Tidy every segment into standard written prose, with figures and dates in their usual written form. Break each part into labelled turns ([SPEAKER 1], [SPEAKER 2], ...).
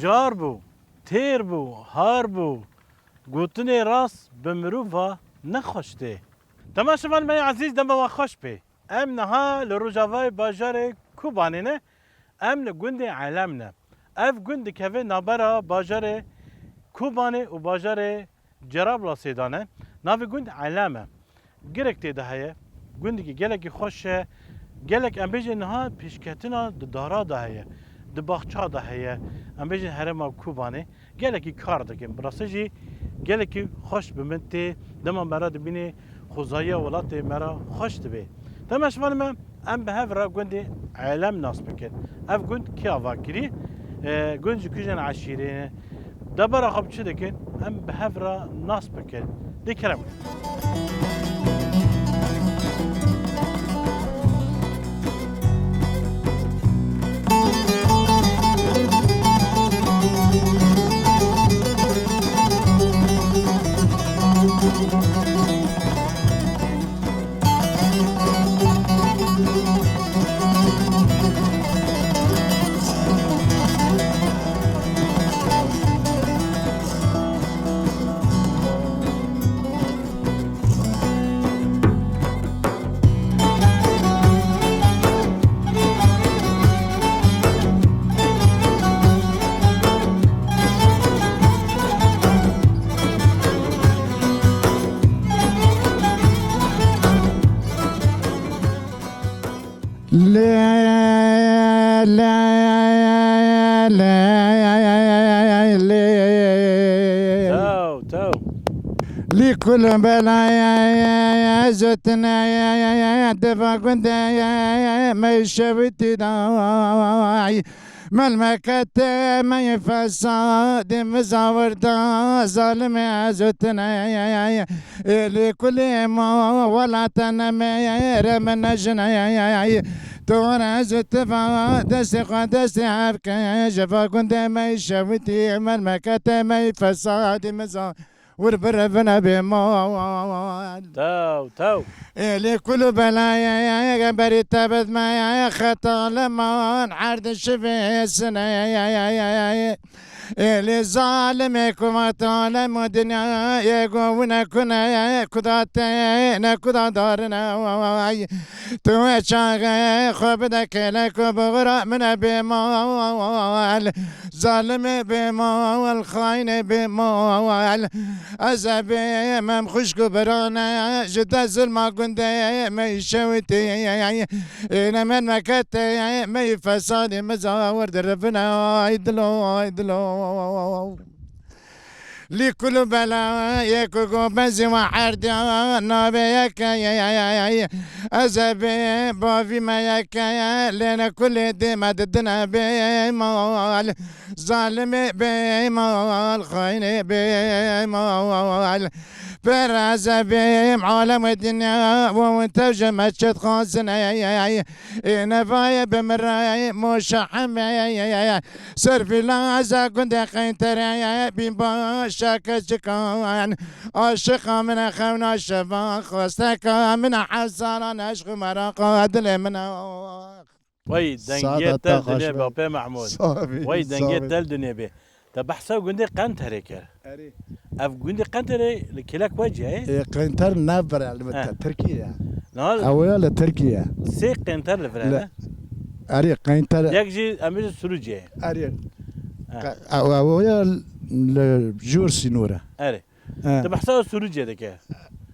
[SPEAKER 1] شار بو تیر بو هار بو گوتنی راست بمروفا نخوشته تماشاوان من عزیز دم و خوش به ام نها لروجاوای باجار کوبانه نه ام لگوند عالم نه اف گوند که نابرا باجار کوبانه و باجار جرابلا سیدانه ناوی گوند عالمه گرک تیده هیه گوندی که گلکی خوشه گلک ام بیجه نها پیشکتنا دارا ده هیه دباخچا ده هیه ام بیجه هرما کوبانه گلکی کار دکن براسه گلکی خوش بمنتی دمان برا دبینی خوزایی ولات مرا خوش دبی تماشمان من ام به هف را گوندی عالم ناس بکن اف گوند کی آواکری گوند جکوجن عشیرینه دبرا خب چه دکن ام به هف را ناس بکن دیکرم
[SPEAKER 2] لا لا لا لا
[SPEAKER 1] تو
[SPEAKER 2] لكل بلايا زتنا دفع كنت ما يشبتي داعي ما المكت ما يفسد مزاورتا ظالم زتنا لكل ما ولا تنمير من نجنا تورا زتفا دستقا دستعبك جفا كنت ما يشبتي ما المكت ما يفسد مزاورتا وربرفنا بموال
[SPEAKER 1] تو
[SPEAKER 2] إلي كل بلايا بري تابت ما خطا لما عرض الشفي السنة إلي ظالمكم طالم دنيا يقونا كنا كداتنا كدا دارنا توشاغ خبدك لك بغرا من بموال ظالم بموال خاين بموال أزابي مم خشك برانا جدا ظلما كنت ما يشوتي إنا من مكت ما يفساد مزاور دربنا يدلو لكل بلا يكو بنزي وحرد نابيك أزابي بافي ما يكا لنا كل ديما ضدنا بمال ظالم بمال خاين بمال براز بهم عالم الدنيا وانت جمشت خاصنا نفايا بمراي مشحم سرفي لازا كنت خينتر بباشاك جكان عاشق من خونا شفا خواستك من حسان عشق مراقا دل من
[SPEAKER 1] وي دنجيت تل دنيا بابي محمود وي دنجيت تل دنيا بي تبحثوا قندي قنتري كر اف قندي قنتري لكلك وجه
[SPEAKER 2] قنتر نافر على تركيا
[SPEAKER 1] نهار
[SPEAKER 2] اولا تركيا
[SPEAKER 1] سي قنتر لفرنا
[SPEAKER 2] اري قنتر
[SPEAKER 1] يجي امير سروجي
[SPEAKER 2] اري اولا جور سينورا
[SPEAKER 1] اري تبحثوا سروجي دك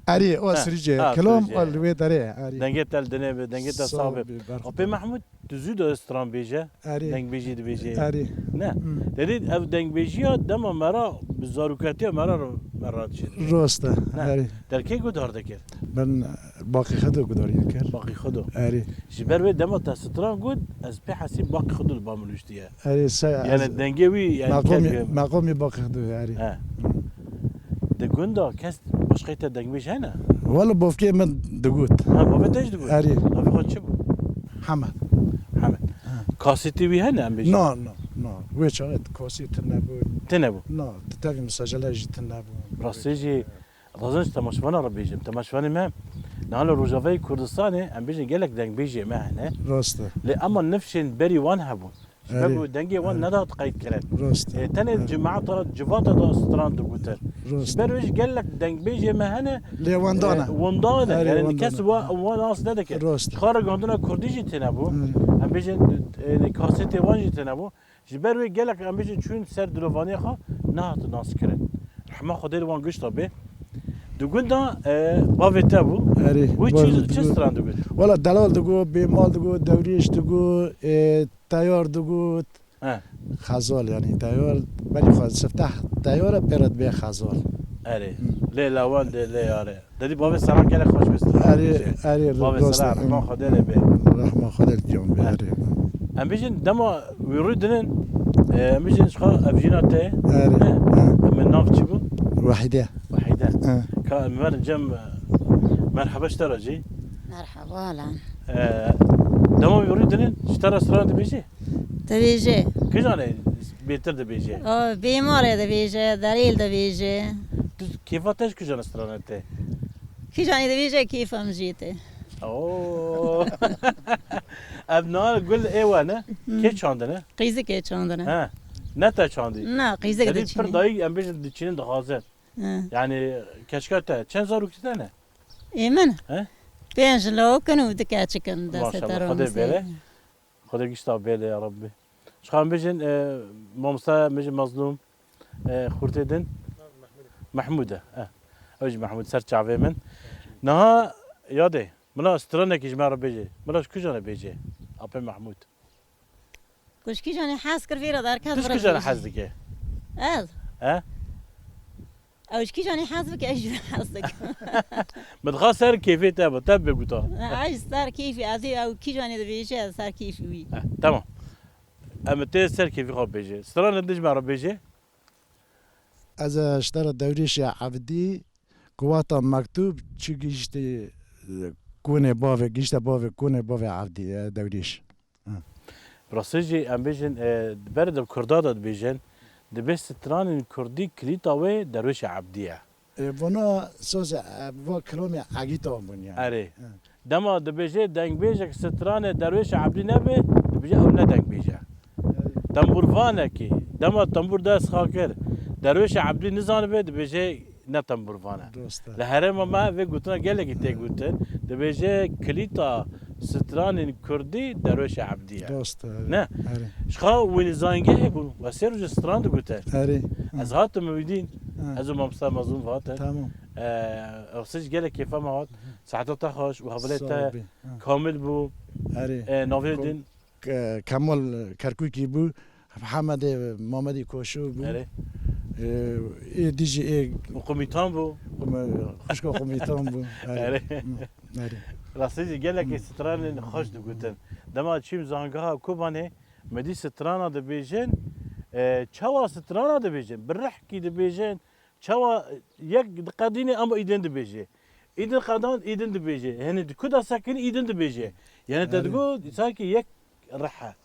[SPEAKER 2] اري او سروجي كلام الويد اري
[SPEAKER 1] دنجيت تل دنيا دنجيت صابب ابي محمود تزود استران بيجا دنگ بيجي بيجي
[SPEAKER 2] اري
[SPEAKER 1] نه دليل اف دنگ بيجي دم مرا بزاروكاتي مرات شد
[SPEAKER 2] روسته اري
[SPEAKER 1] تركي قدار دكر
[SPEAKER 2] من باقي خدو قدار يكر
[SPEAKER 1] باقي خدو
[SPEAKER 2] اري
[SPEAKER 1] جبر بي دم تستران قد از بحسب باقي خدو الباملوشتيه
[SPEAKER 2] اري
[SPEAKER 1] يعني دنگوي يعني
[SPEAKER 2] مقامي باقي خدو اري
[SPEAKER 1] دقوندا كاس باشقيت دنگ بيج هنا
[SPEAKER 2] والله بوفكي من دقوت
[SPEAKER 1] بابا ايش دقوت
[SPEAKER 2] اري
[SPEAKER 1] بابا خد شبو
[SPEAKER 2] حمد
[SPEAKER 1] كاسيتي وي هنا ام بيجي
[SPEAKER 2] نو ويش عاد كاسيت
[SPEAKER 1] تنبو
[SPEAKER 2] نو تتابع مسجلة جي تنبو
[SPEAKER 1] راستيجي لازمش تماشفانا را بيجي تماشفاني ما نهال روجافي كردستاني ام بيجي قالك دنگ بيجي ما هنا
[SPEAKER 2] راسته
[SPEAKER 1] لا اما نفشن بري وان هبون بگو دنگی وان نداد قید کرد
[SPEAKER 2] راست
[SPEAKER 1] تن جماعت را جوات دا استران دو گوتر
[SPEAKER 2] راست
[SPEAKER 1] بروش گل لك دنگ بیجه مهنه
[SPEAKER 2] لیواندانه
[SPEAKER 1] وندانه
[SPEAKER 2] آره،
[SPEAKER 1] یعنی
[SPEAKER 2] وندانه.
[SPEAKER 1] کس وان آس نده که
[SPEAKER 2] راست
[SPEAKER 1] خارج گندنا کردی جی تنبو ام بیجن کاسه وان جی تنبو جبروی گل لك ام بیجن چون سر دلوانی خا نهات ناس کرد رحمه خدای وان گشت به دو گندا باوت تابو
[SPEAKER 2] اری
[SPEAKER 1] و چه استران دو گوت
[SPEAKER 2] والا دلال دگو بیمال دگو دوریش دگو تیار دگو خزال یعنی تیار ولی خواهد سفتح تیار برد به خزال
[SPEAKER 1] اره لی لوان ده لی آره دادی باب سلام گله خوش بستر
[SPEAKER 2] اری
[SPEAKER 1] باب
[SPEAKER 2] راست
[SPEAKER 1] سلام رحمان خدا له به
[SPEAKER 2] رحمه خدا جان به اری
[SPEAKER 1] ام بیجن دما ویرو دنن ام بیجن شخا افجیناته
[SPEAKER 2] اری
[SPEAKER 1] من ناف چی بو
[SPEAKER 2] وحیده
[SPEAKER 1] وحیده که من جم مرحبا اشتراجی
[SPEAKER 3] مرحبا لان
[SPEAKER 1] دما ویرو دنن اشترا سران ده بیجی
[SPEAKER 3] دبیجه
[SPEAKER 1] کجانه بهتر ده بیجی
[SPEAKER 3] بیماره دبیجه دلیل دبیجه
[SPEAKER 1] کیفاتش کجان سرانه ته
[SPEAKER 3] کی جانی دبیجه کیفم جیته
[SPEAKER 1] اوه ابنال گل ایوانه که چاندنه
[SPEAKER 3] قیزه که چاندنه
[SPEAKER 1] ها نه تا چاندی
[SPEAKER 3] نه قیزه که
[SPEAKER 1] دید پر
[SPEAKER 3] دچینه
[SPEAKER 1] دایی ام بیجن دچینن دخوازن yani keşkete çen zar ukti tane
[SPEAKER 3] ایمن
[SPEAKER 1] ها
[SPEAKER 3] پنج لو کنو دکا چکن
[SPEAKER 1] ما
[SPEAKER 3] دست
[SPEAKER 1] شاء الله
[SPEAKER 3] ترون
[SPEAKER 1] خدا بيله خدا قشطة بيله يا ربي شخان بيجن مامسا ميجن مظلوم خورتيدن محمودة اوج محمود سر شعبي من نها يادي ملا استرانك يجمع بيجي ملا كجانا بيجي ابي محمود
[SPEAKER 3] کش کی جانی حس کر ویرا در کد
[SPEAKER 1] تش كجانا حزدك
[SPEAKER 3] از
[SPEAKER 1] ها
[SPEAKER 3] اوش کی جانی حس بک اجر حس دک
[SPEAKER 1] متخا سر كيفية تابا تاب بقوتا
[SPEAKER 3] عايز سر کیفی ازی او کی جانی دبیجه سر کیفی وی
[SPEAKER 1] تمام اما تي سر كيفي خو بيجي استران نجمع بيجي
[SPEAKER 2] از اشتر دوریش عبدی قواتا مکتوب چی گیشتی کونه باوه گیشت باوه کونه باوه عبدی دوریش
[SPEAKER 1] براسيجي ام بيجن برد الكرداد بيجن دبست تران الكردي كريتا وي درويش عبديه
[SPEAKER 2] ونا سوز و کلامی عگیتا بونیا
[SPEAKER 1] اري دما دبيجي دنگ بيجك ستران درويش عبدي نبي دبيجي او ندنگ بيجا تنبور فانكي دما تنبور داس خاكر درويش عبدي نزان بي دبيجي نه تنبور فانا
[SPEAKER 2] درسته
[SPEAKER 1] لهرم ما في قلتنا قالك انت قلت دبيجي كليتا ستران كردي درويش عبديه
[SPEAKER 2] درسته
[SPEAKER 1] نه
[SPEAKER 2] اری
[SPEAKER 1] شخا وين زانجه يقول وسيرج ستران قلت
[SPEAKER 2] اری
[SPEAKER 1] از هات مویدین از اون ممسا مزون فاته
[SPEAKER 2] تمام
[SPEAKER 1] اخسش گله کیفا مواد ساعتها تخش و حوالي
[SPEAKER 2] صعبی.
[SPEAKER 1] كامل بو
[SPEAKER 2] اری
[SPEAKER 1] نوفيدين
[SPEAKER 2] کمال کرکوکی بو محمد محمدی کوشو بو
[SPEAKER 1] اري
[SPEAKER 2] ای دیجی ای
[SPEAKER 1] وقوميتان بو
[SPEAKER 2] خشکا خمیتان بو
[SPEAKER 1] اري
[SPEAKER 2] اری
[SPEAKER 1] راسيجي گله کی ستران خوش دو گوتن دما چیم زانگها کوبانه مدي سترانا د بيجن چوا سترانا د بيجن برحكي د بيجن چوا یک قديني اما ايدن د بيجي ايدن قدان ايدن د بيجي يعني كدا ساكن ايدن د بيجي يعني تدقو ساكي يك رحه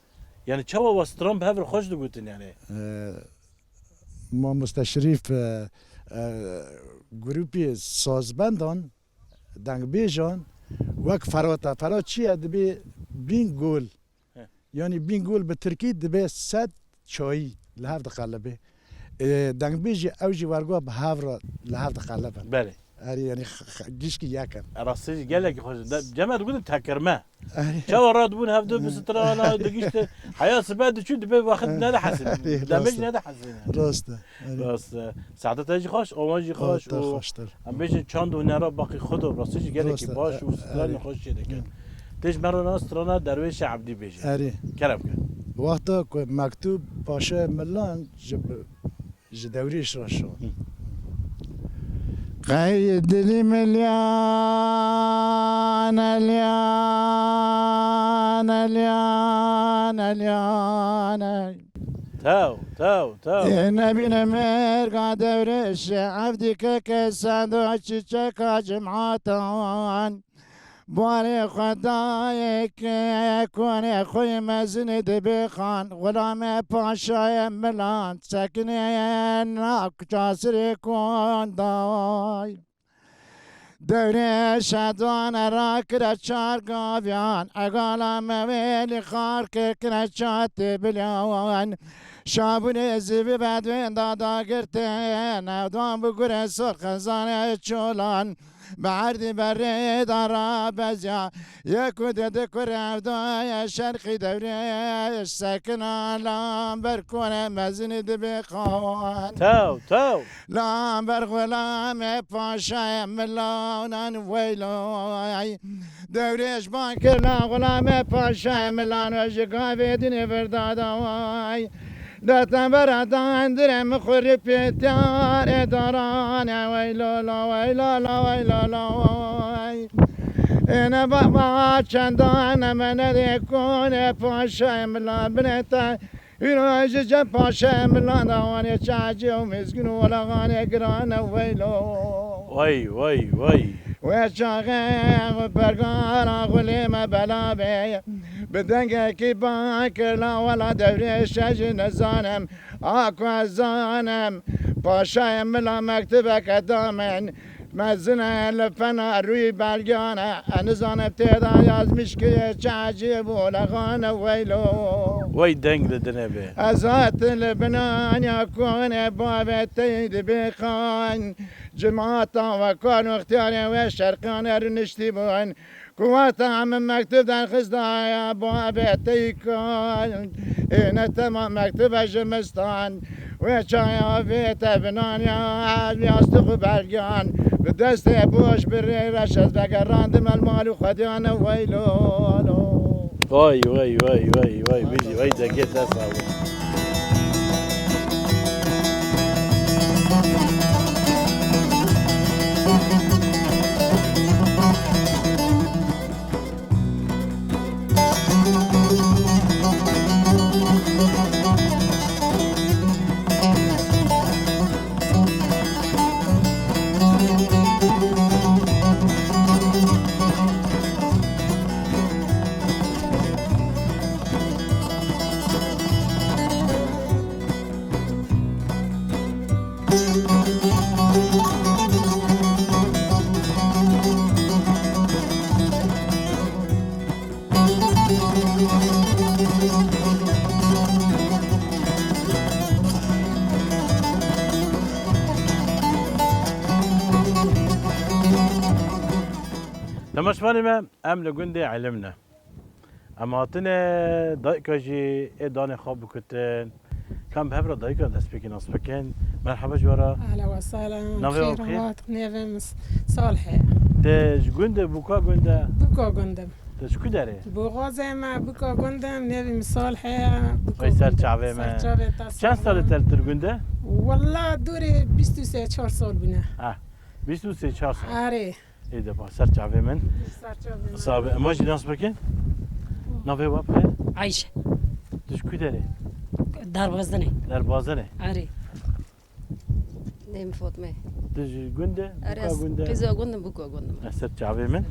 [SPEAKER 1] يعني چوا وستران بهفر خوش دو گوتن يعني
[SPEAKER 2] ما مستشریف گروپی سازبندان دنگ بیجان وک فراتا فرات چیه دبی بین گول یعنی بین گول به ترکی دبی 100 چایی لحظه قلبه دنگ بیجی اوجی ورگو به هفر لحظه قلبه
[SPEAKER 1] بله
[SPEAKER 2] اری یعنی گیش کی یکم
[SPEAKER 1] راسيجي گله کی خوش جمع تقول تكرمه چوا راد بون هفدو بسترانا دقيشت حياه سباد شو دبي واخد نادا حسن دمج نادا حسن
[SPEAKER 2] راسته
[SPEAKER 1] بس ساعتها تجي خوش اوانجي خوش و
[SPEAKER 2] خوشتر
[SPEAKER 1] ام بيجي چاند و نرا باقي خدو راسيجي گله کی
[SPEAKER 2] درسته.
[SPEAKER 1] باش و ستران خوش شده که تيج مرنا سترانا درويش عبدي بيجي
[SPEAKER 2] اری
[SPEAKER 1] كلام كان
[SPEAKER 2] وقتا که مکتوب پاشه ملان جدوریش را شد قيد لي مليان اليان اليان اليان
[SPEAKER 1] تاو
[SPEAKER 2] نبي نمر قاعد دورش عبدك كساندو تشيك جمعتان بوالي خدايك يكون اخوي مزن دبخان غلام باشا ملان ساكنين ناك جاسر يكون داي دوره شدوان را کرد چار گاویان اگالا مویلی خار کرد چات بلیان شابون زیبی بدوین دادا گرتن نودان بگره سر خزانه چولان بعردی بری دارا بزیا یکو دده کره دای شرقی دوره سکن لام برکونه مزنی دبی خوان
[SPEAKER 1] تو
[SPEAKER 2] لام بر غلام پاشای ملانان ویلای دورش بانکر لا غلام پاشای ملان و جگاوی دینی بردادای داتن برادان درم خوری پیتیار اداران ویلالا ویلالا ویلالا این بابا چندان من دیکون پاشای ملان بنتا اینا جا پاشای ملان دوانی چاجی و مزگن و لغانی گران ویلو
[SPEAKER 1] وای
[SPEAKER 2] و چاقه پرگان غلیم بلا بی بدنگه کی بانکر لا ولا دوری شج نزانم آکو زانم پاشای ملا مکتبه کدامن مزنه لفنا روی بلگانه انزانم تیدا یازمش که چاجی بولغان ویلو
[SPEAKER 1] وای دنگ ددنه به
[SPEAKER 2] ازات لبنان يكون باب تيد بخان جماعة وكان واختياري وشرقان رنشتبون قوات من مكتب دان خزدايا باب تيكون إن تمام مكتب جمستان وشايا في تبنان يا يستقو بلغان بدست بوش بري رشد بقران دم المال وخديان ويلو
[SPEAKER 1] وای بیدی وای دنگت دست آورد تماشمانی من ام لگنده علمنا اما هاتنه دایکا جی ایدان خواب بکتن كم بهبرة دايكا دسبيكين أسبكين مرحبا جوارا
[SPEAKER 4] أهلا وسهلا
[SPEAKER 1] نافي
[SPEAKER 4] خير
[SPEAKER 1] وبخير.
[SPEAKER 4] وقت نيفم صالحة
[SPEAKER 1] تج جنده بوكا جنده
[SPEAKER 4] بوكا قندم
[SPEAKER 1] تج كداري
[SPEAKER 4] بوغازة ما بوكا قندم نيفم صالحة
[SPEAKER 1] ويسر شعبي ما چند سال تلتر جنده؟
[SPEAKER 4] والله دوري 23 سال بنا
[SPEAKER 1] 23 4 سال
[SPEAKER 4] آره
[SPEAKER 1] ایده با سر شعبي من صعب ما جي ناس بكين نافي وبخير
[SPEAKER 5] عايشة
[SPEAKER 1] تج كداري
[SPEAKER 5] دار بغزني
[SPEAKER 1] در بازنه
[SPEAKER 5] عري نيم فاطمة
[SPEAKER 1] تج جنده بوكا
[SPEAKER 5] أرس
[SPEAKER 1] جنده
[SPEAKER 5] كذا قندم بوكا قندم
[SPEAKER 1] سر شعبي من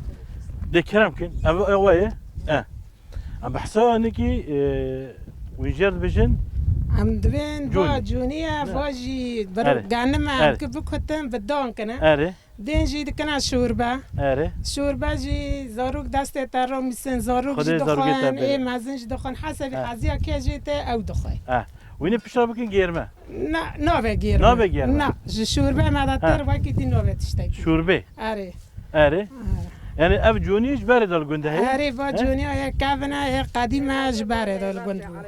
[SPEAKER 1] ده كلام كن أوايه أم بحسوا أنكي ويجرد بجن
[SPEAKER 4] عم دبين
[SPEAKER 1] جوني.
[SPEAKER 4] با جونيا باجي
[SPEAKER 1] أري.
[SPEAKER 4] برو قعنما
[SPEAKER 1] أري.
[SPEAKER 4] كبكتم بدون كنا
[SPEAKER 1] أري
[SPEAKER 4] دين جي دكنا شوربة
[SPEAKER 1] أري
[SPEAKER 4] شوربه جی زاروک دست تر میسن زاروک
[SPEAKER 1] خدای
[SPEAKER 4] جی
[SPEAKER 1] زاروکی
[SPEAKER 4] دخان
[SPEAKER 1] تبره.
[SPEAKER 4] ای مزن جی دخان حسب
[SPEAKER 1] اه.
[SPEAKER 4] حزیا که جیته او دخای
[SPEAKER 1] وين بشرب بكين جيرما
[SPEAKER 4] نه نوه گیر
[SPEAKER 1] ناوه گیرمه.
[SPEAKER 4] نه جی شوربه مدتر وقتی نوه تشتکی
[SPEAKER 1] شوربه
[SPEAKER 4] آره
[SPEAKER 1] أري يعني أب جونيش بارد الجنده هي
[SPEAKER 4] آره با جونیا یک کابنا یک قدیمه جباره دل گند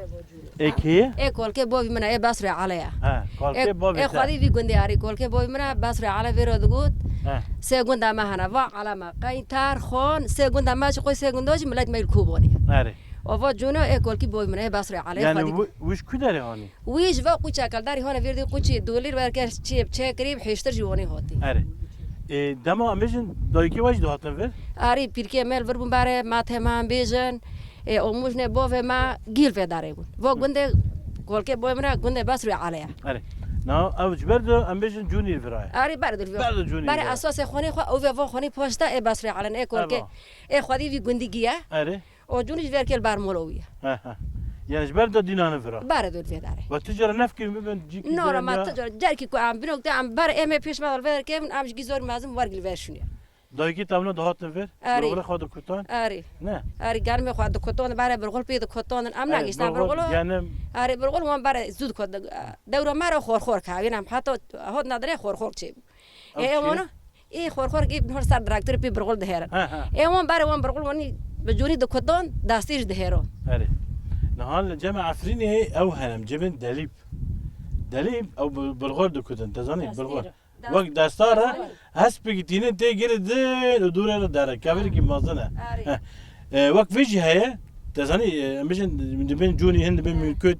[SPEAKER 1] إيه
[SPEAKER 5] إيه كل كي بوبي منا إيه بسرع عليها
[SPEAKER 1] قال كيف بابي
[SPEAKER 5] إيه خدي في قندي عري كل كي بوبي منا بسرع على في رودقود سيقند ما هنا فا على ما قاين تار خون سيقند ما شقي سيقندوش ملاك ما الكوبوني
[SPEAKER 1] أري
[SPEAKER 5] وفا جونا إيه كل كي بوبي منا إيه بسرع عليها
[SPEAKER 1] يعني
[SPEAKER 5] خدي
[SPEAKER 1] وش كده هوني
[SPEAKER 5] ويش فا قوي شكل داري هنا فيردي قوي دولير وركش شيء قريب حيشتر جواني هاتي
[SPEAKER 1] أري دما أمجن دايكي واش دوهاتن فير
[SPEAKER 5] آری پیرکی مل وربون باره ماته ما بیجن اوموش نه بوه ما گیل في داره بود و گنده کل که بوه منا گنده بس روی علیا
[SPEAKER 1] أري نا أو جبردو أمجن جوني الفراي
[SPEAKER 5] آری برد الفيو
[SPEAKER 1] برد جوني
[SPEAKER 5] باره
[SPEAKER 1] الفراي.
[SPEAKER 5] اساس خونی خو او و خونی پشتا ای بس روی علن ای کل که
[SPEAKER 1] أبا.
[SPEAKER 5] ای خودی وی گندی گیا
[SPEAKER 1] أري
[SPEAKER 5] او جونش ورکل بار مولویه
[SPEAKER 1] يعني جبردو دينان الفراي
[SPEAKER 5] برد الفيو داره
[SPEAKER 1] وتجرى نفكي ببن جيكي
[SPEAKER 5] نورا ما تجار جرکی کو ام بینو تا ام بار ام پیش ما ور که ام گیزور مازم ورگل ورشونی
[SPEAKER 1] دایکی تامنا دهات نفر
[SPEAKER 5] آری.
[SPEAKER 1] برغل خود کتان
[SPEAKER 5] آری
[SPEAKER 1] نه
[SPEAKER 5] آری گرم خود کتان برای برغل پید کتان ام نگیشتن برغل
[SPEAKER 1] یعنی
[SPEAKER 5] آری برغل من برای زود کد دور مرا خور کردیم حتی هات نداره خور چی ایمانا ای خور کی نهار سر دراکتور پی برغل دهره ایمان برای من برغل ونی بجونی دو کتان دستیش دهرو
[SPEAKER 1] آره نهال جمع عفرینی هی او هنم جبن دلیب او برغل دو کتان تزانی برغل وقت دستاره هست بگیتینه تی گیره ده دوره رو داره کبری کی مازنه وقت ویجی هیه تزانی میشن دبین جونی هند دبین میکود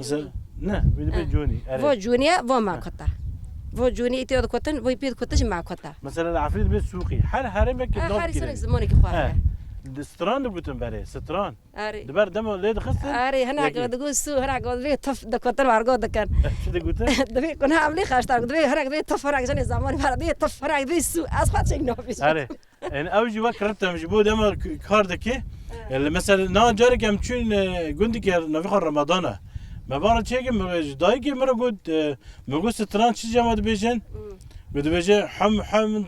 [SPEAKER 1] مثلا نه دبین جونی
[SPEAKER 5] و جونیه و ما کتا و جونی ایتی دو کتان و پید کتاش ما کتا
[SPEAKER 1] مثلا العفريت بين سوقي هر هرمك
[SPEAKER 5] هر سنك زماني كخواه
[SPEAKER 1] ستران بوتن بري ستران
[SPEAKER 5] آری
[SPEAKER 1] دبر دم ليد خسن
[SPEAKER 5] آری هنا قد تقول سو هنا قد بيه طف دكتور وارجو دكان
[SPEAKER 1] شو تقولت
[SPEAKER 5] دبي كنا عاملين خاشتار قد بيه هنا قد بيه طف هنا عشان زمان بعد بيه طف هنا قد بيه سو أصبحت شيء نوفيش
[SPEAKER 1] آره يعني أوجي وقت مجبود أما كاردك اللي مثلا نا جارك هم تشون قندي كي نفخ رمضان ما بارد شيء كم دايك مرة قد مقول ستران شو جماد بيجن قد بيجي حم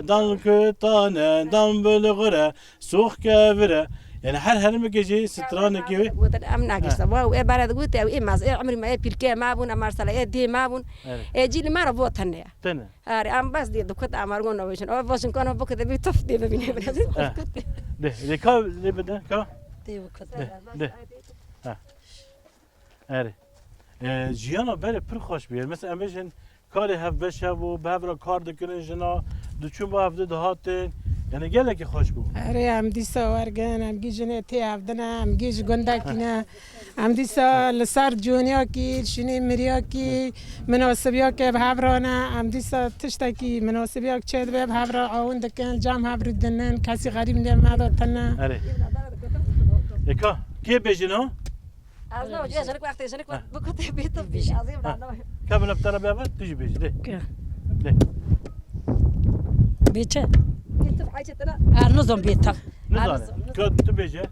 [SPEAKER 1] دان كتان دان بلغرة سوخ كافرة يعني هر مكيجي ستران كيوي
[SPEAKER 5] وتن أم ناقص واو إيه بعد قلت أو إيه ماز إيه عمري ما إيه بيلكي ما بون أمر سلا إيه دي ما بون إيه جيل ما ربوت هنيا
[SPEAKER 1] تنا
[SPEAKER 5] آري أم بس دي دكتور أمر قلنا ويشن أو بس كانوا بكرة بي طف دي ببيني بنزل
[SPEAKER 1] ده كا اللي بده كا
[SPEAKER 5] دي بكرة
[SPEAKER 1] ده آره جیانا بله پر خوش بیاد مثلا امیشن کاری هف بشه و به هفرا کار دکنن جنا دوچون با هفته دهاتن یعنی گله که خوش بود
[SPEAKER 4] آره ام دیسا ورگن ام گی جنه تی هفدنا ام گیج گندکینا ام دیسا لسر جونیا کی شنی مریا کی مناسبیا که به هفرانا ام دیسا تشتا کی مناسبیا که چه به هفرا آون دکن جام هفرو دنن کسی غریب نمیادتنا
[SPEAKER 1] آره یکا کی بجنا
[SPEAKER 5] از نو جه شرک وقتی شرک بکته بی طف بیش عظیم دانو
[SPEAKER 1] کامل ابتر بیابد تیجی بیج ده ده
[SPEAKER 3] بیچه
[SPEAKER 5] بی طف حاجه تنا
[SPEAKER 3] نظم بیتا
[SPEAKER 1] نزانه که تو بیجه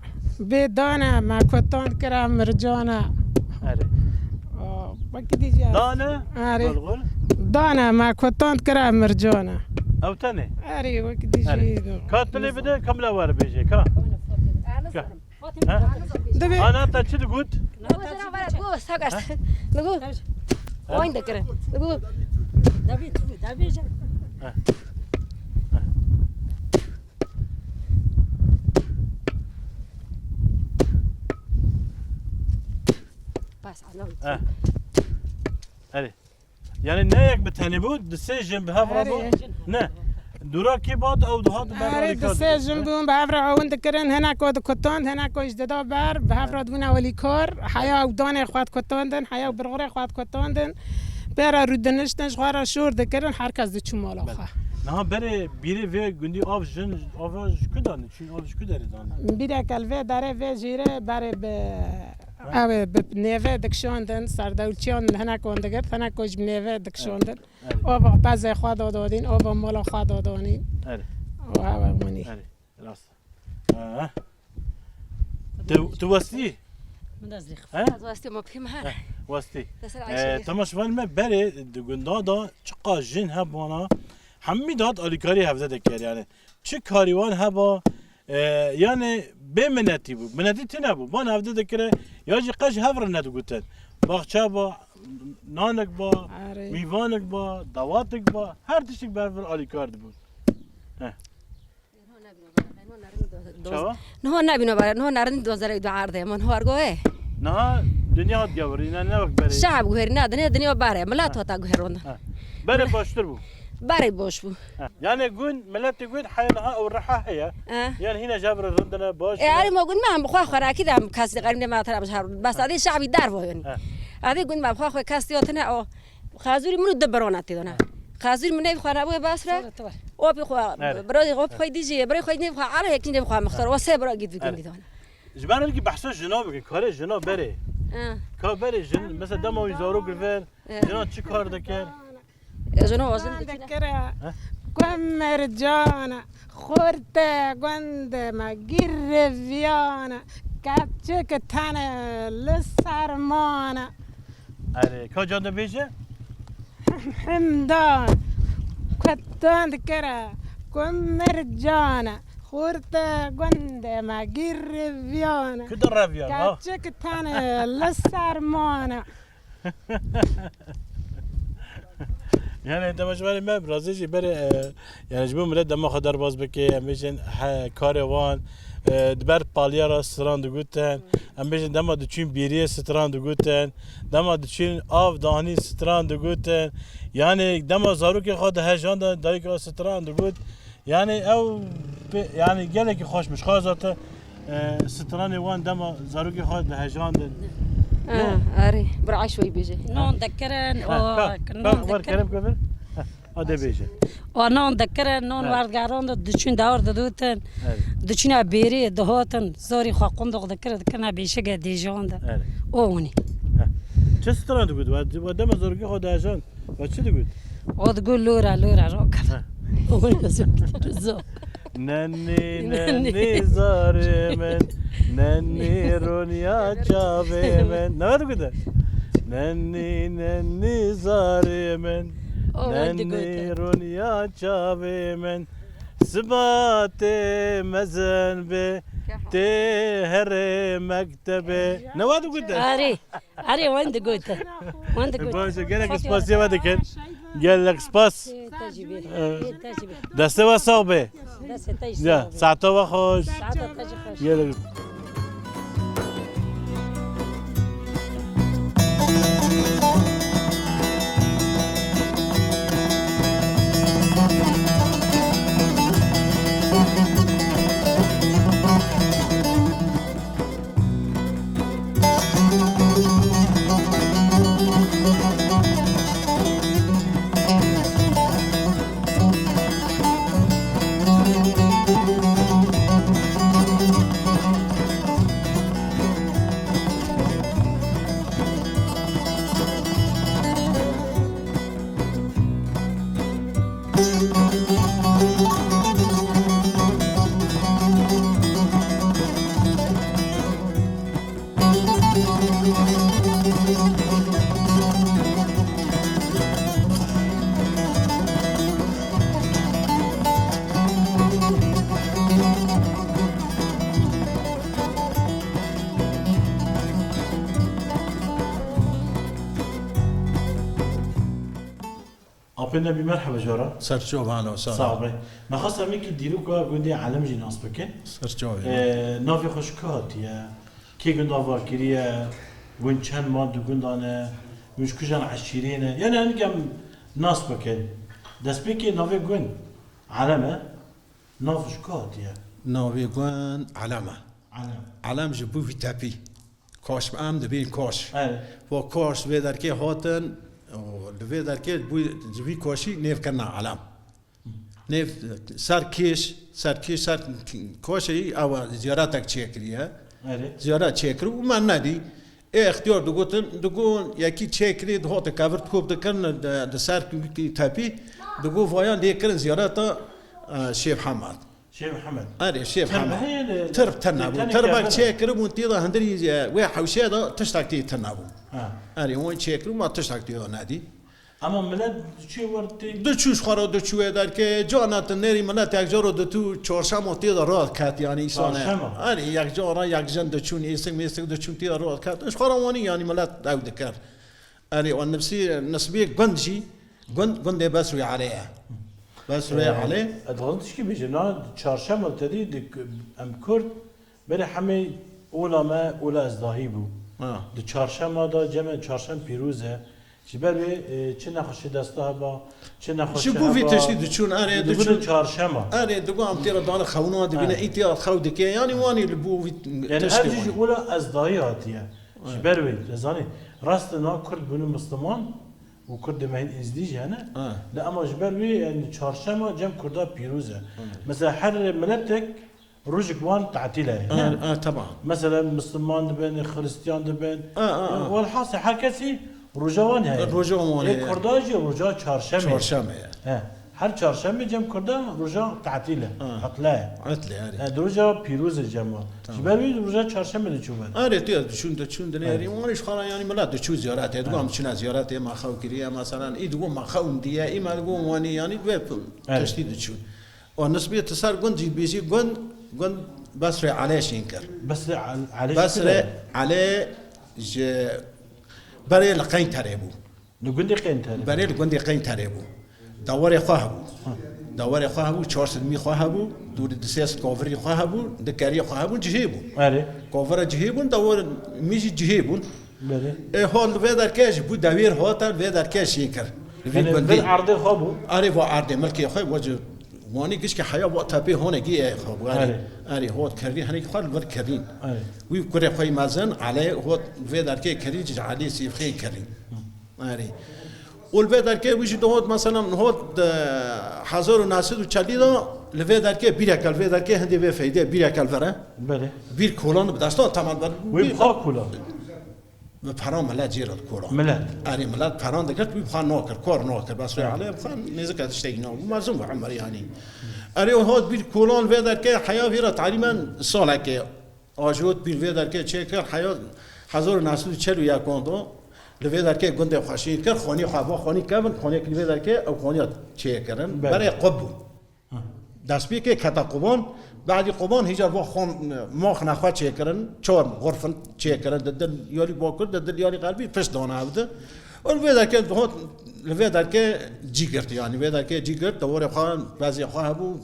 [SPEAKER 4] بدانا ما كنت كرام مرجانا
[SPEAKER 1] آره
[SPEAKER 4] وكدي جا
[SPEAKER 1] دانه
[SPEAKER 4] آره
[SPEAKER 1] بلغل
[SPEAKER 4] دانا ما كنت كرام مرجانا
[SPEAKER 1] او تنه
[SPEAKER 4] آره وكدي
[SPEAKER 1] آره
[SPEAKER 4] جي
[SPEAKER 1] کاتلی بده کامل وار بیجه کا
[SPEAKER 4] دبي
[SPEAKER 1] انا تا چی دگوت
[SPEAKER 5] نقول نقول ساقش نقول وين دكره نقول
[SPEAKER 3] دبی جا
[SPEAKER 5] بس انا
[SPEAKER 1] آره یعنی نه یک بتنی بود دسه جنب به هفرا بود نه دورا کی باد او دهات
[SPEAKER 4] آره
[SPEAKER 1] برای
[SPEAKER 4] دسه جنبون بهفرا عون دكرن هنا كود كتان هنا كوش ددا بر بهفرا دون اولي كار حيا ودان خوات كتان دن حيا برغره خوات كتان دن برا رودنشتن شوارا شور دكرن هر کس دچ مالا خو
[SPEAKER 1] نه بره بیره و گندی آب جن آب کدانه چی آب کداره دانه
[SPEAKER 4] بیره کلوه داره و جیره بره به اوه به نیوه دکشاندن سردولچیان هنا کندگر هنا کج نیوه دکشاندن آب بعض خوا دادین آب مالا خوا دادین
[SPEAKER 1] آره
[SPEAKER 4] و اوه منی
[SPEAKER 1] آره راست تو واسطی
[SPEAKER 3] من از لیخ
[SPEAKER 1] ها
[SPEAKER 5] از واسطه ما بهم هر
[SPEAKER 1] واسطی
[SPEAKER 5] دسر عايشه
[SPEAKER 1] تماش وان ما بره گندا دا چقا جن هبانا همی داد آلیکاری هفته دکر یعنی چه کاریوان هبا یعنی به منتی بود منتی تی نبود بان هفته دکره یا جی قش هفر ندو گوتن باغچه با نانک با
[SPEAKER 4] آره
[SPEAKER 1] میوانک با دواتک با هر تشتک برفر آلیکار بود چاوا؟
[SPEAKER 5] نه نبینو برای نه نرند دوزاره دو عرضه من هارگوه
[SPEAKER 1] نه دنیا دیواری نه نه وقت بره
[SPEAKER 5] شعب گوهر نه دنیا باره ملت هاتا گوهرون
[SPEAKER 1] بره باشتر بود
[SPEAKER 5] باره باش بو
[SPEAKER 1] يعني قول ملاتي قول حينها او الرحى هي يعني هنا جابر الرندنا باش
[SPEAKER 5] يعني ما قلت ما هم بخوا خرا كده هم كاس قريب ما ترى بس هذه شعبي دار يعني هذه قلت ما بخوا كاس يوتنا او خازوري منو دبرونات تدنا خازوري مني بخوا ابو باسره او بخوا برادي غوب خوي ديجي بري خوي ني بخوا على هيك ني بخوا مختار وسبرا قد في قلبي دنا
[SPEAKER 1] جبان اللي بحثوا جناب كاره جناب بره كا بره جن مثلا دم ويزارو قلفر جناب چی کار دکر
[SPEAKER 5] جنو وزن
[SPEAKER 4] ذكرها قم مرجانا خورته قند ما جر فيانا كاتشك تانا لسرمانا
[SPEAKER 1] اره کا جان بیجه
[SPEAKER 4] حمدان كتان ذكرها کم مرجانه خورت گنده ما گیر ویانه
[SPEAKER 1] كده الرافيان ها
[SPEAKER 4] کچک تنه لسرمانه
[SPEAKER 1] يعني انت مش بالي ما برازيجي بري يعني جبو ملت دما خدر باز بكي ام بيجن كاروان دبر باليارا ستراند گوتن ام بيجن دما دچين بيريه ستراند گوتن دما دچين اف داني ستراند گوتن يعني دما زاروك خود هجان دايك ستراند گوت يعني او يعني گلك خوش مش خازات ستران وان دما زاروك خود هجان
[SPEAKER 5] اري برعي شوي بيجي
[SPEAKER 6] نون ذكرن
[SPEAKER 1] نون كلام كذا هذا بيجي
[SPEAKER 6] نون ذكرن نون واردگاران دچین داور دادوتن دچین بیری دهاتن زاری خواقم ذكرنا بیشه دیجان ده اونی
[SPEAKER 1] چه ستران دگود و دم زاروك خود هجان و چه دگود
[SPEAKER 6] او تقول لورا راكب اونی زو
[SPEAKER 1] نني زاري من نني رونيا جابي من نواد كده نني زاري من نني رونيا جابي من سباتي مزن بي تهري مكتبي نواد كده
[SPEAKER 6] اري وين دقوت
[SPEAKER 1] باشه قالك سباس يا ودك قال لك سباس دسته وصابه يا ساعته وخوش قال لك أبينا بمرحبا جورا
[SPEAKER 2] سرچوب هلا وسهلا
[SPEAKER 1] صعبة نخص منك ديروكا قندي عالم جناس بكن
[SPEAKER 2] سرچوب
[SPEAKER 1] نافي خوشكات يا كي قند أفكارية قند شن ماد قند أنا مش كجان عشرين يعني أنا كم ناس بكن دس بكي نافي قند علامة نافي شكات يا
[SPEAKER 2] ناوی گوان علامه
[SPEAKER 1] علم
[SPEAKER 2] علم جبو في تابي كاش ام دبين كاش
[SPEAKER 1] أي
[SPEAKER 2] و كاش في دركي هاتن و دركي بو جبي كاشي نيف كنا علم نيف سر كيش سر كاشي او زيارتك تشكريه
[SPEAKER 1] أي
[SPEAKER 2] زیارت چکر و من ندی اختیار دگون یکی چکری دهات کاورت خوب دکن دسر کی تپی دگو وایان دیکرن زیارت شیخ حمد
[SPEAKER 1] شيخ محمد
[SPEAKER 2] آره شیخ
[SPEAKER 1] تربه
[SPEAKER 2] حمد
[SPEAKER 1] هي
[SPEAKER 2] ترب تنابو تربك چکر و تیدا هندری و حوشه دا تشتاکتی تنابو آره اون چکر ما تشتاکتی دا ندی
[SPEAKER 1] أما ملاد شو ورتي
[SPEAKER 2] دو چوش خورا دو چوه در که جانت نری ملت یک جا رو دو تو چهارشنبه و تیدا راه کت یعنی ایسانه
[SPEAKER 1] چهارشنبه؟
[SPEAKER 2] آره یک جا را یک جن دو چون ایسک میسک دو چون تیدا راه کت اش خورا وانی یعنی ملت داو دکر آره و نسبی گندشی گند بس روی علیه بس روی علیه
[SPEAKER 1] ادغلطش كي بيجينا تشارشم تدي دك ام كرد بري حمي اولا ما اولا ازداهي بو دو چهارشنبه دا جمع چهارشنبه پیروزه جبر بي چه نخوشي دسته با چه نخوشي
[SPEAKER 2] شو بوفي تشتي دو چون آره دو
[SPEAKER 1] دو
[SPEAKER 2] چون
[SPEAKER 1] چهارشنبه
[SPEAKER 2] آره دو هم تیرا دان خونوا دبینه ای تیرا خو دکه یعنی وانی لبوفي
[SPEAKER 1] يعني
[SPEAKER 2] تشتي
[SPEAKER 1] هرجي اولا ازداهي هاتيه جبر بي لزاني راست نا كرد بنو مسلمان وكرد ما هين ازديج هنا لا اما جبر بي يعني چهارشنبه جمع كردا پیروزه مثلا هر ملتك روجك وان تعتيله
[SPEAKER 2] طبعا
[SPEAKER 1] مثلا مسلمان دبن خريستيان دبن والحاصل حكسي رجوان هي
[SPEAKER 2] رجوان هي.
[SPEAKER 1] كرداجي رجا چهارشنبه
[SPEAKER 2] چهارشنبه
[SPEAKER 1] هر چهارشنبه جمع کرده رجا تعطیله عطله
[SPEAKER 2] عطله آره
[SPEAKER 1] رجا پیروز جمع جبری رجا چهارشنبه چوبن
[SPEAKER 2] آره تو چون دنیاری اونش خاله یعنی ملت چو زیارت دو هم چون زیارت ما خو کریه مثلا ای دو ما خو دیه ای ما دو وانی یعنی دو تشدید چون
[SPEAKER 7] ونسبية تصار قند بيجي قند بسرع عليه شينكر
[SPEAKER 1] بس على
[SPEAKER 7] بسرع عليه بري لقين تريبو
[SPEAKER 1] نقول لك انت
[SPEAKER 7] بري لقند قين تريبو دوري خواهبو دوري خواهبو 400 خواهبو دور دسيس كوفري خواهبو دكاري خواهبو جهيبو
[SPEAKER 1] اري
[SPEAKER 7] كوفر جهيبو دور ميجي جهيبو
[SPEAKER 1] بله
[SPEAKER 7] هول فيدر كاش بو دوير هوتر فيدر كاش شينكر
[SPEAKER 1] يعني بالعرض خابو
[SPEAKER 7] اري فو عرض ملكي خو وجه واني كش حياه وقتها به هون جي خو اري هو كري هني خال ور كرين وي كوري خوي مازن عليه هو فيدر كي كري عليه سي خي كري اري والفيدر كي ويجي دوت مثلا هو حزور ناسد وچاليدو الفيدر كي بيركل فيدر كي هندي به فايده بيركل فرا
[SPEAKER 1] بله
[SPEAKER 7] بير كولون بداستو تمام
[SPEAKER 1] ويبقى كولا
[SPEAKER 7] بفرام ملات جير الكورة
[SPEAKER 1] ملات
[SPEAKER 7] أنا ملات فرام ذكرت بيبخان نوكر كور نوكر بس عليه بخان نزكى تشتينا ومازم عمر يعني أري هاد بير كولون فيدر كي حياة فيرا تعليما صالح كي أجود بير فيدر كي تشكر حياة حضور ناسو تشلو يا كوندو لفيدر كي قندي خاشين كر خوني خابو خوني كمن خوني كل فيدر كي أو خوني تشكرن بري قبو داس بيكي كتا قبون بعد قبون هجر با خون ماخ نخوا چیکرن چور غرفن چیکرن دل یاری باکر دل یاری قلبی پس دانه هفته اون ویدر که هات ویدر که جیگرت یعنی ویدر که جیگرت دوره خان بعضی خواه بو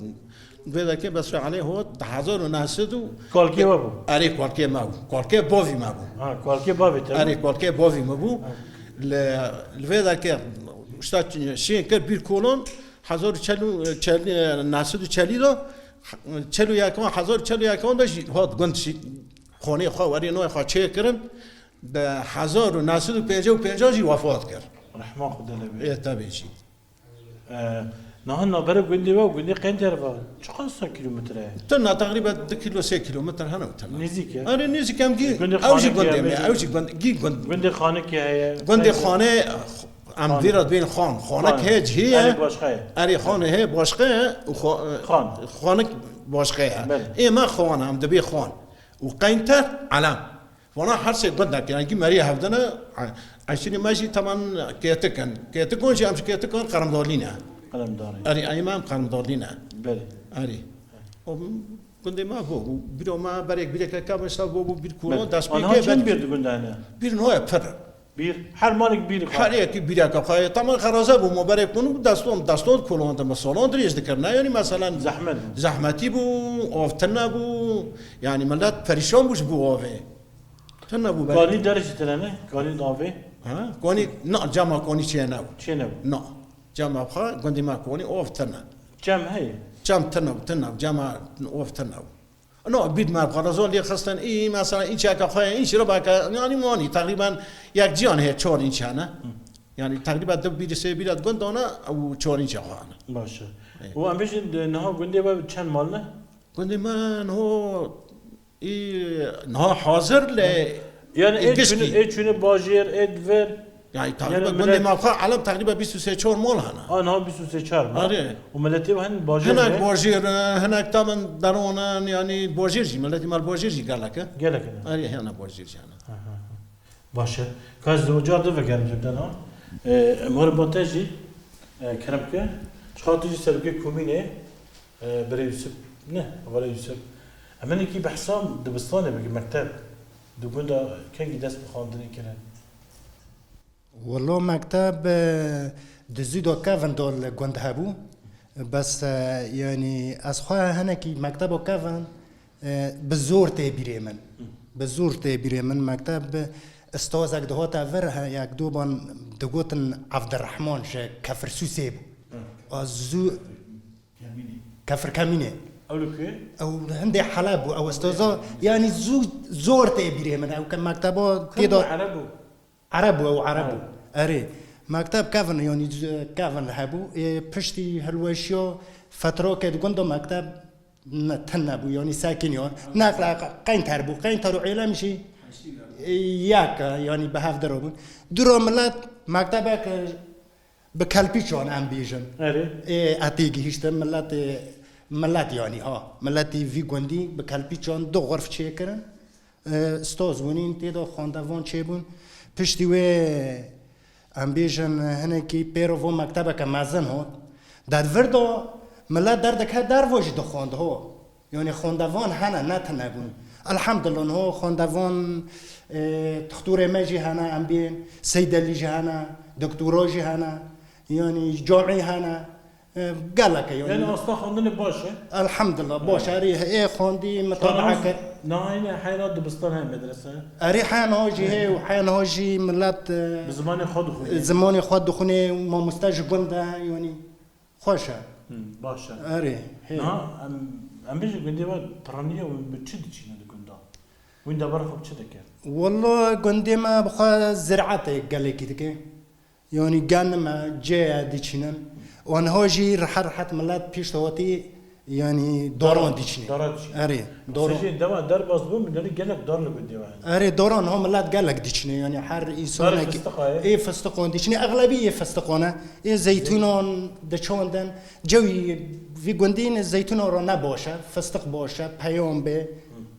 [SPEAKER 7] ویدر که بس علیه هات 1900
[SPEAKER 1] کالکی بابو
[SPEAKER 7] اری کالکی ما بو کالکی باوی ما بو
[SPEAKER 1] کالکی باوی تر
[SPEAKER 7] اری کالکی باوی ما بو ویدر که اشتاد شین کرد بیر کولون 1940 دو چلو یکان 1041 داشت هات گندشی خانه خواهری نوع خواه چه کردن به 1955 جی وفات کرد
[SPEAKER 1] رحمه خدا لبی
[SPEAKER 7] ای تابعی
[SPEAKER 1] نه نبره گندی و گندی قنجر و چقدر کیلومتره
[SPEAKER 7] تنا تقریبا 2 کیلو 3 کیلومتر هنو تنا
[SPEAKER 1] نزدیکه
[SPEAKER 7] آره نزدیکم گی اوجی گنده می اوجی گی
[SPEAKER 1] گندی خانه که هست
[SPEAKER 7] گندی خانه ام ویراد بین خانه که جیه اری خانه هی باشقه خانه باشقه ای ما خانه هم دبی خان و قینتر علم وانا هر سه قدر يعني كي ماريا هفدنا عشان ماشي طبعا كيتكون شي امش كيتكون قرم دولينا اري اي مام قرم دولينا
[SPEAKER 1] بله
[SPEAKER 7] اري كنت ما هو بيرو ما بريك بيرك كم سبب بيركون داس
[SPEAKER 1] بيك بير تقول انا
[SPEAKER 7] بير نوع فر
[SPEAKER 1] بير حال مالك بير
[SPEAKER 7] حاليا بيرك خاي طبعا خرازه بو مبارك كون داستون كولون تم صالون دريش ذكرنا يعني مثلا زحمتي بو اوفتنا بو يعني ملات فريشون بوش بو اوفي تنا بو
[SPEAKER 1] قاني درجه تلانه قاني نافي
[SPEAKER 7] ها قاني نا جامع قاني شنو
[SPEAKER 1] شنو
[SPEAKER 7] نا جامع خا قندي ما قاني اوفتنا
[SPEAKER 1] كم هي
[SPEAKER 7] جام تنا جامع اوفتنا نو بيد ما خرازون لي خاصه اي مثلا این چاکا خواه این شرا باکا يعني ماني تقريبا یک جان هي 4 اینچانه يعني تقريبا دو بيد سه بيد گندانا او 4 اینچ خواهانه
[SPEAKER 1] باشه و ام بيش نه گندي با چند مالنه
[SPEAKER 7] گندي من هو اي نه حاضر ل
[SPEAKER 1] يعني ايه باجير ادفر
[SPEAKER 7] يعني تقريبا قندي ما خا علم تقريبا 23 4 مال هنا
[SPEAKER 1] انا 24 مال
[SPEAKER 7] اره
[SPEAKER 1] وملتي وهن باجير
[SPEAKER 7] هناك باجير هناك طبعا درون يعني باجير جي ملتي مال باجير جي قال لك اره هنا باجير جي انا
[SPEAKER 1] باشه كاز دو جار دو فكرم جدا مر بونتاجي كرمكه شخاطي سلبي كومينه بري يوسف نه ولا يوسف اما كي بحسام دبستانه بمكتب دو كندا كان دست بخاندني كده
[SPEAKER 8] والله مكتب دزيدو كافن دول گند هبو بس يعني اسخوا هنا كي مكتب كافن بزور تبيري من بزور تبيري من مكتب استاذك دهوتا فرها ياك دوبان دغوتن عبد الرحمن ش كفر سوسيب ازو كفر كامينه او هندي حلب او استاذ يعني زور تبيري من او كان مكتبه تيدو عربو او عربو اري مكتب كافن يعني كافن هبو بشتي هلوشيو فترة كده كنتو مكتب تنبو يعني ساكن يون نقلا قين تربو قين ترو علمشي ياك يعني بهاف دروبون درو ملات مكتبك بكالبيشون ام بيجن
[SPEAKER 1] اري
[SPEAKER 8] اتيجي هشت ملات يعني ها ملاتي في غوندي بكالبيشون دو غرف تشيكرن استاذ ونين تيدو خاندوان تشيبون پشتی و ام بیشن هنگی پیرو مکتب که مزن هات در وردو ملا دردك ها در وجد خوند هو يعني خوندوان هنا نتنبون الحمد لله هو خوندوان دكتور ماجي هنا ام بين سيد اللي جهنا دكتور جهنا يعني جامعي هنا قال لك
[SPEAKER 1] يعني اصلا خوندني باشه
[SPEAKER 8] الحمد لله باش اري ايه خوندي متابعه
[SPEAKER 1] ناين حينات دبستان هاي مدرسه
[SPEAKER 8] اري حين هوجي هي وحين هوجي ملات
[SPEAKER 1] بزمان خود خوني
[SPEAKER 8] زماني خود خوني وما مستاج قنده يعني خوشه
[SPEAKER 1] باشه
[SPEAKER 8] اري
[SPEAKER 1] نا ام بيجي قندي برانيه وبتشد شي قندا وين دبر خب تشدك
[SPEAKER 8] والله قندي ما بخا زرعته قال لك كده يعني كان ما جاء ديشنن وانا هوجي رحت ملات بيش توتي يعني دوران ديشني اري
[SPEAKER 1] دوران سجين دوا در بازبو من اللي قال لك دور اللي بدي واحد
[SPEAKER 8] اري دوران هم ملات قال لك ديشني يعني حر يسونك اي فستقون ديشني اغلبيه فستقونه اي زيتونون دشوندن جوي في قندين الزيتون رو نباشه فستق باشه پیام به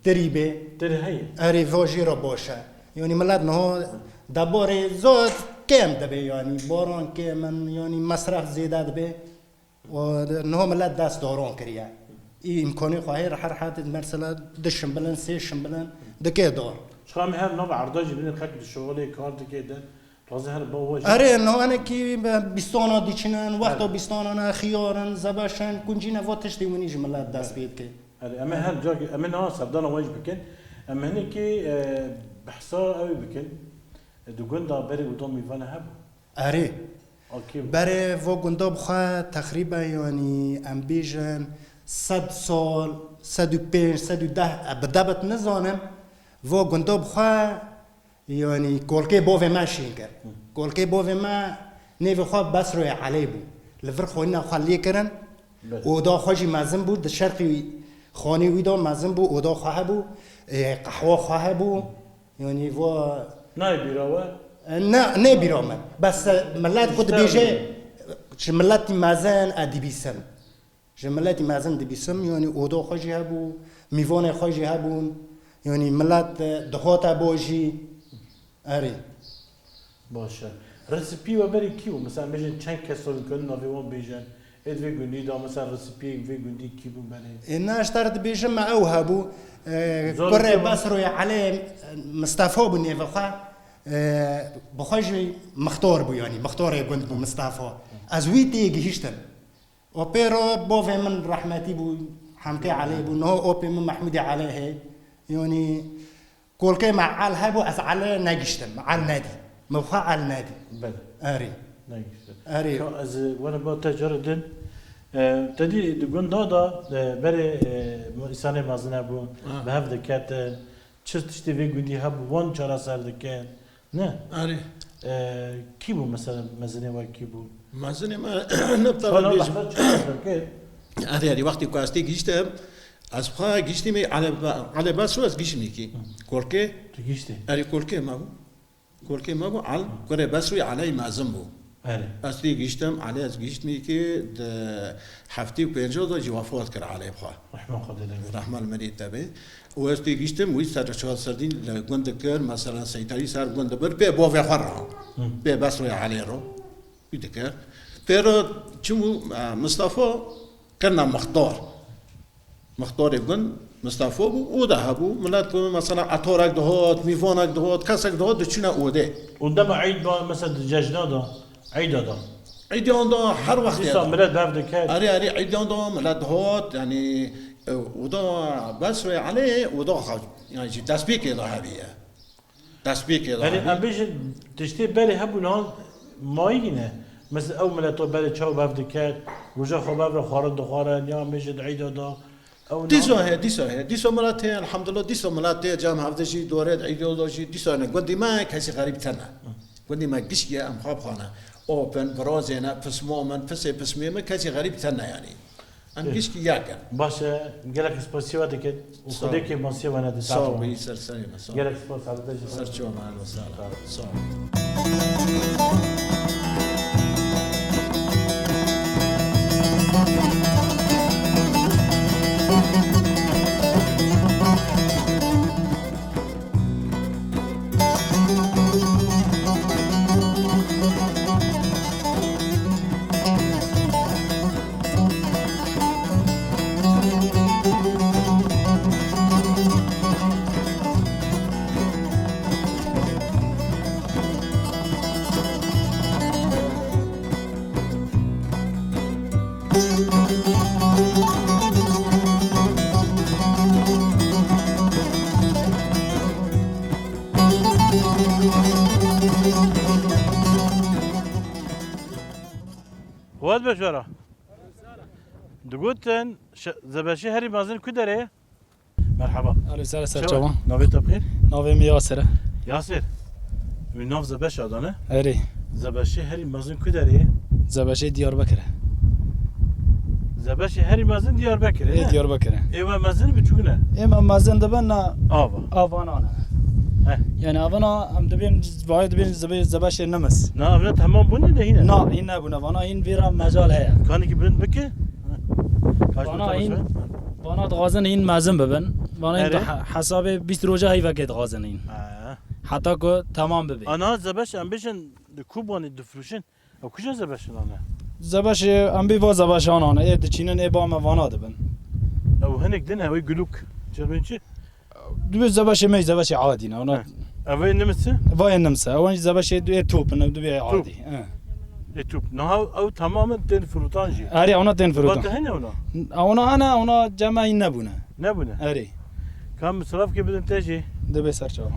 [SPEAKER 8] دریبه
[SPEAKER 1] دری هي
[SPEAKER 8] اري فوجي رو باشه يعني ملات نه دبار زود كم دبي يعني باران كم يعني مصرف زيادة دبي ونهم لا داس دوران كريا إمكاني خواهي رح حد مثلا دشم بلن سيشم بلن دكيا دور
[SPEAKER 1] شو مهم نوع عرضاج بين الخك الشغل كارد كده توزع هالبواج
[SPEAKER 8] أري إنه أنا كي بستانا ديشنن وقتا بستانا خيارن زباشن كونجينا فاتش دي ونيج ملا داس بيت كي
[SPEAKER 1] أري أما هل جاك أما نها سبدانا واجب بكن أما هني كي بحصار قوي بكن دوغندا بري ودومي فانا هب
[SPEAKER 8] أري
[SPEAKER 1] اوكي
[SPEAKER 8] بري فوغندا بخا تقريبا يعني امبيجن 100 سال 105 110 بدبت نزانم فوغندا بخا يعني كولكي بوفي ما شينكر كولكي بوفي ما نيفي خو بس روي عليه بو لفر خونا خليه كرن ودا خوجي مازن بو د شرقي خاني ويدا مازن بو ودا خاهبو قهوه خاهبو يعني فو
[SPEAKER 1] ناي بيراوه
[SPEAKER 8] نه بیرامن بس ملت خود بیجه ملت مازن ادیبیسم ملت مازن ادیبیسم یعنی اودا خوشی هبو میوان خوشی هبون یعنی ملت دهات باجی اری
[SPEAKER 1] باشه رسیپی و بری کیو مثلا بیجن چند کس رو کن نویوان بیجن اد وی گوندی دا مثلا رسیپی وی گوندی کی بو بری
[SPEAKER 8] اینا اشترت بیجم ما او هبو کره بس روی علی مصطفی بنی وخا بخوجي مختار بو يعني مختار يكون بو مصطفى ازويتي جهشتن اوبيرو بوفي من رحمتي بو حمكي عليه بو نو اوبي من محمودي عليه يعني كل كي مع على هبو از على ناجشتن مع النادي مبخا على النادي
[SPEAKER 1] بل
[SPEAKER 8] اري
[SPEAKER 1] ناجشتن
[SPEAKER 8] اري
[SPEAKER 1] از وانا با تجردن تدي دغون دادا بري انسان مازنه بو به هفته كات چشتي في گوندي هب وان چرا سر دكن نه
[SPEAKER 7] آره
[SPEAKER 1] کی بو مثلا مزنه و کی بو
[SPEAKER 7] مازن ما نبطل بيج آره وقتی کاستی گیشتم از خواهی گیشتی می على بس از گیشمی کی کلکه
[SPEAKER 1] تو گیشتی
[SPEAKER 7] آره کلکه ما بو عل کره بس روی علی مازن بو
[SPEAKER 1] آره
[SPEAKER 7] اصلی گیشتم علی از گیشت می که هفته و پنجاه دا جوافات کرد علی بخواه
[SPEAKER 1] رحمه خدا له
[SPEAKER 7] رحمه المريض تبعي وأستي جيشتم ويستر شهر سردين لقند كر مثلا سيطري صار قند بر بي بوفي خرّا بي بس روي عليه رو بيدكر pero چمو مصطفى كنا مختار يقول مصطفى بو وده هبو ملات مثلا عطورك دهات ميفونك دهات كاسك دهات دشنا وده
[SPEAKER 1] وندم عيد مثلا دجاجنا ده عيد ده
[SPEAKER 7] عيد ده هر وقت
[SPEAKER 1] يصير ملات بافدك
[SPEAKER 7] أري عيد ده ملات دهات يعني وده بس عليه وده خارج يعني تسبيك كده هذه تسبيك كده
[SPEAKER 1] يعني أبيش تشتري بالي هبو نهار ماينه مثل أول ما تو بالي شو بافدك رجع خباب خارج دخارن يا مجد عيد ده أو
[SPEAKER 7] ديسو ملات الحمد لله ديسو ملات جام هفتشي دورات عيد ده شيء ديسو أنا قدي ما كاسي غريب تنا قدي ما قش يا أم خاب خانة أوبن برازنا بسمومن بسميمة كاسي غريب تنا يعني أنكش كي ياكل.
[SPEAKER 1] باشه قالك سباسيو هذيك وخديك ماسيو أنا دساتو.
[SPEAKER 7] صاوي سلسلة صاوي.
[SPEAKER 1] قالك سباس على دجاج.
[SPEAKER 7] سرچو مع المسألة. صاوي.
[SPEAKER 1] واد بشورا دقوتن زباشي هري مازن كدري مرحبا
[SPEAKER 9] الو سلام
[SPEAKER 1] شو؟
[SPEAKER 9] سلام
[SPEAKER 1] نوفيت بخير
[SPEAKER 9] نوفي ياسر
[SPEAKER 1] ياسر من نوف زباش ادانه
[SPEAKER 9] اري
[SPEAKER 1] زباشي هري مازن كدري
[SPEAKER 9] زباشي ديار بكر
[SPEAKER 1] زباشي هري مازن ديار بكر
[SPEAKER 9] اي ديار بكر
[SPEAKER 1] ايوا مازن بچونه
[SPEAKER 9] اما مازن دبنا
[SPEAKER 1] آوا
[SPEAKER 9] افانا
[SPEAKER 1] ها.
[SPEAKER 9] يعني افانا ام دبين وايد دبين زباشي نمس
[SPEAKER 1] نا ابنا تمام بوني ده هنا
[SPEAKER 9] نا این نبونه وانا این ویرا مجال هيا
[SPEAKER 1] كان کی بلند بکه
[SPEAKER 9] وانا این وانا غازن این مازن ببن وانا این
[SPEAKER 1] اره.
[SPEAKER 9] حساب 20 روزه هی وقت غازن این حتی که تمام ببین
[SPEAKER 1] انا زباش ام بيشن كوباني دفروشن او كوشن زباش انا
[SPEAKER 9] زباش ام بي واز زباش انا ای دچینن ای با ما وانا دبن
[SPEAKER 1] او هنك دنها وي گلوك جربنچي
[SPEAKER 9] دو زباش می زباش عادی نه انا
[SPEAKER 1] اوي نمسه
[SPEAKER 9] وای نمسه اون زباش دو توپ نه دو عادی
[SPEAKER 1] يوتيوب نها او تماما تن فروتانجي
[SPEAKER 9] اری اونا تن فرود
[SPEAKER 1] فروت هنا ولا
[SPEAKER 9] اونا جمعی نبونه
[SPEAKER 1] نبونه
[SPEAKER 9] اری
[SPEAKER 1] كان مصرف كي بدن تجي
[SPEAKER 9] دبي سر چاو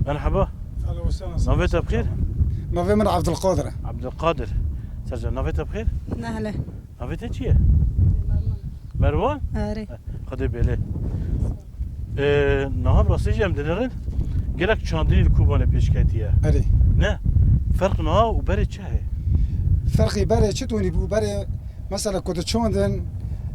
[SPEAKER 1] مرحبا
[SPEAKER 2] اهلا وسهلا
[SPEAKER 1] نوفيت بخير
[SPEAKER 2] نوفي من عبد القادر
[SPEAKER 1] عبد القادر سرجع نوفيت بخير
[SPEAKER 3] نهله
[SPEAKER 1] نوفيت چیه مروان
[SPEAKER 3] آره
[SPEAKER 1] خدي بيله نهار راسي جام دنرن قالك چاندري الكوبانه پیشکتیه
[SPEAKER 2] اري
[SPEAKER 1] نه فرق نها وبري چه
[SPEAKER 2] فرقي بري چتوني بو بري مثلا كنت چوندن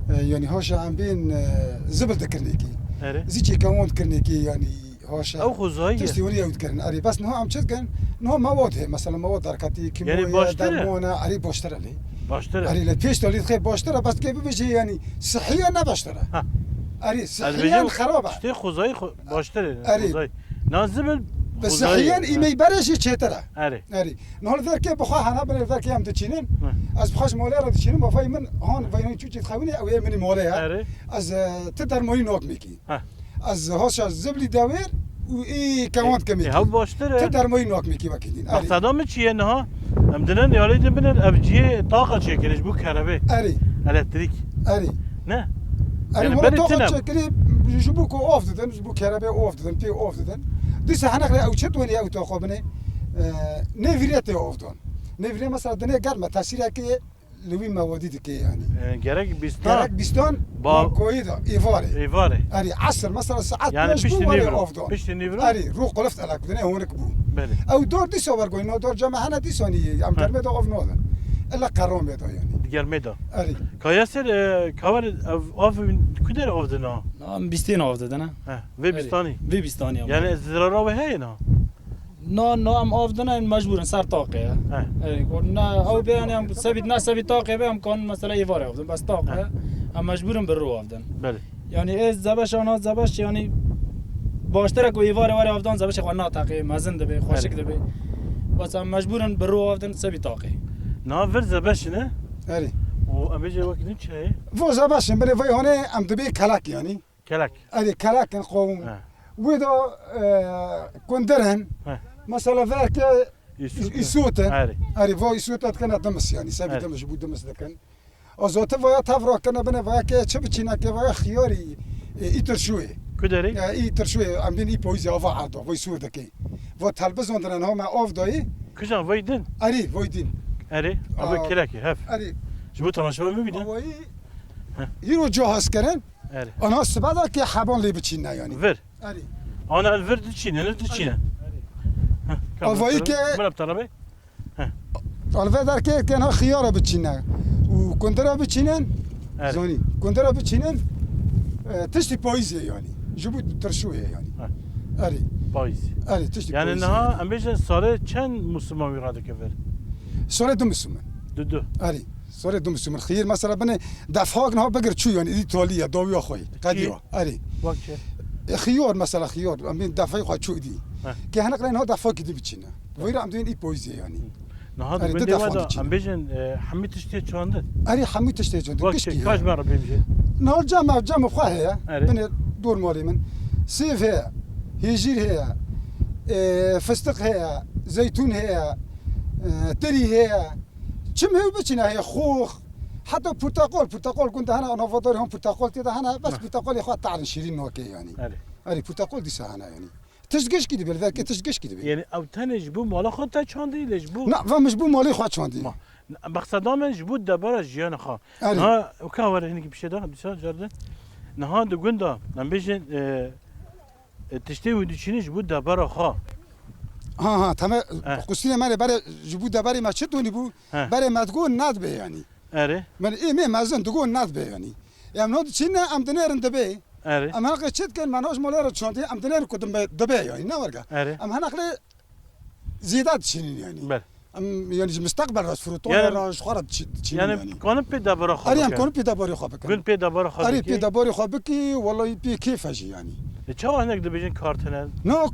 [SPEAKER 2] يعني هاشا عم بين زبل ذكرنيكي
[SPEAKER 1] اره
[SPEAKER 2] زيتي كون ذكرنيكي يعني هاشا
[SPEAKER 1] او خوزایی
[SPEAKER 2] تستوري او ذكرن اري بس نها عم تشكن نها مواد هي مثلا مواد دركاتي كيماويه
[SPEAKER 1] باشتره؟
[SPEAKER 2] درمونه اري باشتره لي
[SPEAKER 1] باشتره
[SPEAKER 2] اري لبيش تولي خير باشتره بس كيف بيجي يعني صحيا نباشتره
[SPEAKER 1] ها.
[SPEAKER 2] اري صحيا خرابه
[SPEAKER 1] شتي خوزایی باشتره
[SPEAKER 2] اره.
[SPEAKER 1] خوزایی نازبل
[SPEAKER 2] بس صحيا ايمي برشي تشتره
[SPEAKER 1] اره
[SPEAKER 2] اري نهار ذاك بخوا هنا بن ذاك يام تشينين
[SPEAKER 1] ها.
[SPEAKER 2] از بخاش مولاي راه تشينين بفاي من هون فاي تشوتي تخوني او مني مولاي
[SPEAKER 1] اره
[SPEAKER 2] از تدر موي نوك ميكي
[SPEAKER 1] ها.
[SPEAKER 2] از هوش زبلي داوير و اي كمان كميكي
[SPEAKER 1] هاو باشتره
[SPEAKER 2] تدر موي نوك ميكي وكيدين اري
[SPEAKER 1] مقصدام چیه نه ام دنن یالی بنن ابجی طاقه چیکرش بو کربه
[SPEAKER 2] اري
[SPEAKER 1] الکتریک
[SPEAKER 2] اري
[SPEAKER 1] نه
[SPEAKER 2] اري
[SPEAKER 1] يعني
[SPEAKER 2] مرة
[SPEAKER 1] برد
[SPEAKER 2] توقع
[SPEAKER 1] تنام.
[SPEAKER 2] شكلي جبوكو اوف ددن جبو كهرباء اوف ددن تي اوف ددن ديس حنا او تشتوني او توقع بني نيفريتي اوف دون نيفري مثلا دنيا قرمه تاثيرها كي لوي موادي كي يعني
[SPEAKER 1] گرک
[SPEAKER 2] كراك
[SPEAKER 1] بیستان
[SPEAKER 2] بيستون
[SPEAKER 1] با-
[SPEAKER 2] كويدا ايفاري
[SPEAKER 1] ایواره
[SPEAKER 2] اري عصر مثلا ساعات
[SPEAKER 1] يعني
[SPEAKER 2] باش
[SPEAKER 1] بيشتي
[SPEAKER 2] بو ولا
[SPEAKER 1] نيفرو
[SPEAKER 2] اوف دون
[SPEAKER 1] بيشتي نيفرو
[SPEAKER 2] اري روح قلفت على كدني هونك بو
[SPEAKER 1] بله
[SPEAKER 2] او دور دي سوبر كوين دور جماعه هنا دي سوني ام درمه اوف نودن الا قروم بيدو يعني
[SPEAKER 1] گرمه دا
[SPEAKER 2] اري
[SPEAKER 1] کایسر کاور اف کدر اف دنا
[SPEAKER 9] نام 20 آفده نه
[SPEAKER 1] و بیستانی
[SPEAKER 9] وی بیستانی
[SPEAKER 1] یعنی ازرارا به هی نه
[SPEAKER 9] نه ام آفده نه مجبورن سر طاقه
[SPEAKER 1] اه.
[SPEAKER 9] نه او بیان هم سبید نه سبید طاقه بهم کان مثلا ایواره آفدن بس طاقه هم مجبورن بر رو آفدن
[SPEAKER 1] بله
[SPEAKER 9] یعنی از زبش آنها زبش یعنی باشترک و ایواره واره آفدن زبش خو نه طاقه مزن دبه خوشک دبه بس هم مجبورن بر رو آفدن سبید طاقه
[SPEAKER 1] نه ورز باش نه
[SPEAKER 2] اري
[SPEAKER 1] و امیجه وقت چه
[SPEAKER 2] فوزا باش بني فاي هون ام دبي كلاك يعني
[SPEAKER 1] کلک
[SPEAKER 2] اري كلاك قوم
[SPEAKER 1] اه
[SPEAKER 2] ويدو كوندرن
[SPEAKER 1] اه
[SPEAKER 2] مثلا ذاك يسوتن
[SPEAKER 1] اره
[SPEAKER 2] اري فو يسوتت كان دمس يعني سبي
[SPEAKER 1] أري.
[SPEAKER 2] دمس بو دمس دكن ازوت فايا تفرو كان بني فايا كي تشبچينا كي فايا خياري ايتر شوي
[SPEAKER 1] کدری
[SPEAKER 2] ايتر شوي ام بين اي بويزي اوفا عادو فو يسوت دكي فو تلبس وندرن هما اوف دوي
[SPEAKER 1] کجا ویدن
[SPEAKER 2] اري فويدين
[SPEAKER 1] اره ابو کلکی هف
[SPEAKER 2] اري
[SPEAKER 1] جبو تماشا میبینن
[SPEAKER 2] هوي هيرو جاهز كرن
[SPEAKER 1] اره
[SPEAKER 2] انا سبادا كي حبان لي بچينا يعني
[SPEAKER 1] ور
[SPEAKER 2] اري
[SPEAKER 1] انا الفرد تشينا نه تشينا
[SPEAKER 2] أفاي كي-
[SPEAKER 1] بلا بطلبه
[SPEAKER 2] الفدر كي كان خياره بتشينا وكندرا بتشينن
[SPEAKER 1] اره
[SPEAKER 2] زوني كندرا بتشينن تشتي بويزي يعني جبو ترشويه يعني اري
[SPEAKER 1] پاییز
[SPEAKER 2] اري تشتي
[SPEAKER 1] یعنی
[SPEAKER 2] بويزي.
[SPEAKER 1] نه امیجه سال چند مسلمان ویراده که ور
[SPEAKER 2] سوري دمسمن
[SPEAKER 1] دو
[SPEAKER 2] اري سوري دمسمن خير مثلا بني دفاق نها بقر شو يعني ايطاليا دوي اخوي قديو اري
[SPEAKER 1] وقت چه
[SPEAKER 2] خيار مثلا خيار امين دفاع خو شو دي
[SPEAKER 1] اه.
[SPEAKER 2] كي هنقل انها دفاق دي بتشينا ويرا عم دوين اي بويزي يعني
[SPEAKER 1] نه هذا
[SPEAKER 2] اري
[SPEAKER 1] بندي
[SPEAKER 2] دفاع
[SPEAKER 1] ودا
[SPEAKER 2] بتشينا.
[SPEAKER 1] امیجن حمی تشتی چانده
[SPEAKER 2] اري حمي تشتي جند
[SPEAKER 1] وقت
[SPEAKER 2] كشكي
[SPEAKER 1] کاش مرا بیمشه
[SPEAKER 2] نهار جمع بخواه
[SPEAKER 1] أري.
[SPEAKER 2] بني دور مالي من سيف هي هيجير هي فستق هي زيتون هي تري هي كم هي بچنا هي خوخ
[SPEAKER 10] حتى برتقال كنت هنا انا فضل هم برتقال تدا هنا بس برتقال يا اخوات تعال شيرين نوكي يعني اري برتقال دي هنا يعني تشقش كده بالفرق تشقش كده
[SPEAKER 1] يعني او تنج بو مال خود تا چاندی لج بو
[SPEAKER 10] لا فمش بو مالي خو چاندي
[SPEAKER 1] مقصد من جبو دبر جيان خا ها وكاور هنيك بشدا بشا جرده نها دو گندا من بيجن تشتي ودي چنيش بو دبر خا
[SPEAKER 10] ها تمام قصتي مالي بري جبو دبري ما شتوني بو بري ما تقول ناد بي يعني
[SPEAKER 1] اري
[SPEAKER 10] من ايه ما زين تقول ناد بي يعني نود چينا ام دنير اندبي
[SPEAKER 1] اري
[SPEAKER 10] ام هناك شت كان منوش مولر چاندي ام دنير كدم دبي يعني نورقه ام هناك زيادات شنين يعني
[SPEAKER 1] بل
[SPEAKER 10] ام يعني مستقبل راس فروتون راس خرط
[SPEAKER 1] يعني كون بي دبر خا
[SPEAKER 10] اريم كون بي دبر خا بك
[SPEAKER 1] كون بي دبر خا
[SPEAKER 10] اري بي دبر خا بك والله بي كيف اجي يعني
[SPEAKER 1] تشو هناك دبيجن كارتنا
[SPEAKER 10] نو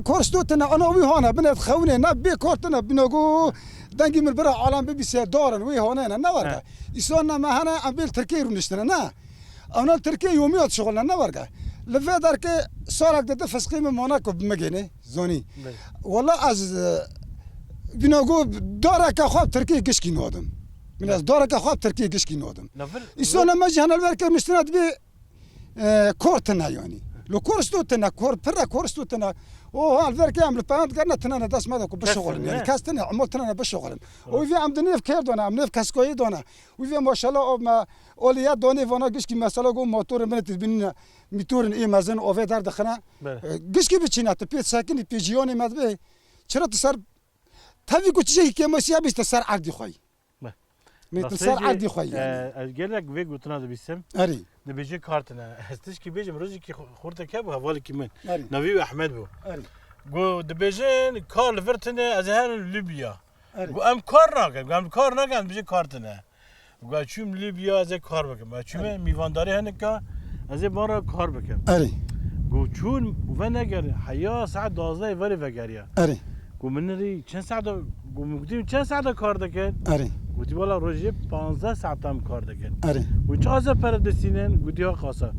[SPEAKER 10] كورستوتنا انا وي هنا بنت خوني نبي كورتنا بنوغو دنجي من برا عالم بي سي دورن وي هنا نورقه يسونا ما هنا ابيل تركي ونشتنا انا تركي يوميات شغلنا نورقه لفدر كي صارك ده فسقي من موناكو بمجيني زوني والله از بنوغو دارك خواب تركي قشكي نودم من از دارك خواب تركي قشكي نودم يسونا ما جهنا الوركه مستند بي كورتنا يعني لو كورستوتنا كورستوتنا او الفرق يعمل باند قالنا تنا داس ماذا بالشغل يعني كاستنا عملتنا بالشغل وفي عمدني في كير دونا عملنا في كاسكوي دونا وفي ما شاء الله ما اوليا دوني فانا قشكي مثلا جو موتور من تبين ميتورن اي مازن او في دار دخنا قشكي بتشينا تبي ساكن بيجيوني مدبي شرا تصر تبي كنت شيء كما سيابي تصر عادي خوي تصر عادي خوي
[SPEAKER 1] يعني قال لك في قلت لنا بيسم
[SPEAKER 10] اري
[SPEAKER 1] نبيجي كارتنا هستش كي بيجي مروجي كي خورته كابو هوالي كي من نبي احمد بو قو دبيجين كار فرتنا ازهر ليبيا قو ام كار ناكن بيجي كارتنا قو شوم ليبيا از كار بكم شوم ميوانداري هنكا از بارا كار بكم
[SPEAKER 10] اري
[SPEAKER 1] قو چون ونگر حيا ساعه 12 ولی وگریا
[SPEAKER 10] اري
[SPEAKER 1] قو منري چند ساعه قو مقدم چند ساعه کار دکن
[SPEAKER 10] اري
[SPEAKER 1] قوتي والله روزي 15 ساعه هم کار دکن
[SPEAKER 10] اري
[SPEAKER 1] وچازه پردسینن قوتي ها خاصه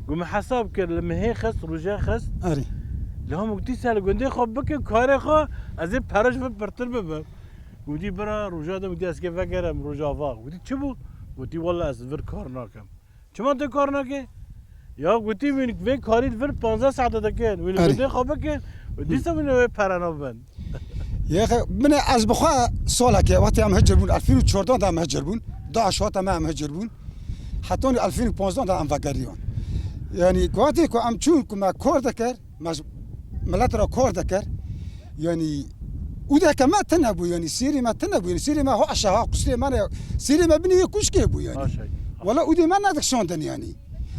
[SPEAKER 1] قوم حساب کرد لما هي خس روزه خس
[SPEAKER 10] اري
[SPEAKER 1] لهم قوتي سال گنده خوب بك کار خو از پرش برتر بب قوتي برا روزا دم قوتي اسكي فكرم روزا وا قوتي چبو قوتي والله از ور کار ناکم چما تو کار ناکه یا قوتي من في کاری ور 15 ساعه دکن ولی گنده خوب بك ودي سمنه پرنا بن
[SPEAKER 10] يا اخي من از بخوا سولك وقت عم هجربون 2014 دا مهجربون داعش وقت ما مهجربون حطوني 2015 دا عم فقريون يعني قواتي كو عم تشون كما كور ذكر ملاترا كور ذكر يعني وده كما تنبو يعني سيري ما تنبو يعني سيري ما هو اشها قصري ما سيري ما بني كوش كيبو يعني ولا ودي ما نادك شوندن يعني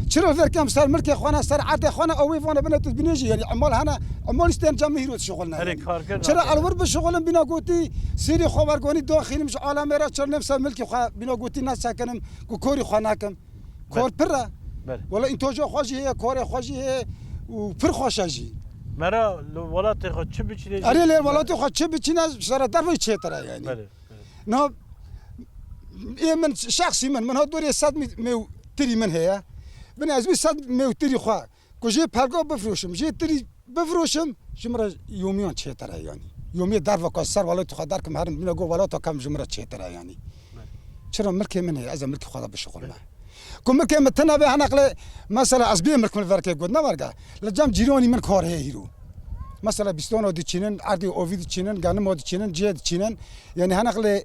[SPEAKER 10] شنو الفرق كم صار ملك اخوانا صار عاد اخوانا اوي فانا بنت بنيجي يعني عمال هنا عمال استن جماهير شغلنا شرا على ورب شغلنا بنا قوتي سيري خبر قوني داخلي مش عالم را شر نفس الملك بنا قوتي ناس ساكنم كوري خاناكم كور برا ولا انتاج خوشي هي كور خوشي هي وفر خوشاجي
[SPEAKER 1] مرا ولات خو چه بچینه
[SPEAKER 10] اری له ولات خو چه بچینه سر طرف چه ترى يعني نو من شخصي من هدوري صد مو تري من هي من ازبي صد مو تري خو كوجي بارغو بفروشم جي تري بفروشم جمره يوميان چه ترى يعني يومي دار وكسر ولات خو داركم هرم بنا جو ولات كم جمره چه ترى يعني شرا ملك من هي از ملك خدا بشغل ما كم ملك متنا به نقل مثلا ازبي ملك من فرق قد نورقه لجام جيروني من كور هيرو مثلا بستون ودي تشينن عادي اوفيد تشينن غانم ودي تشينن جيد تشينن يعني هنقل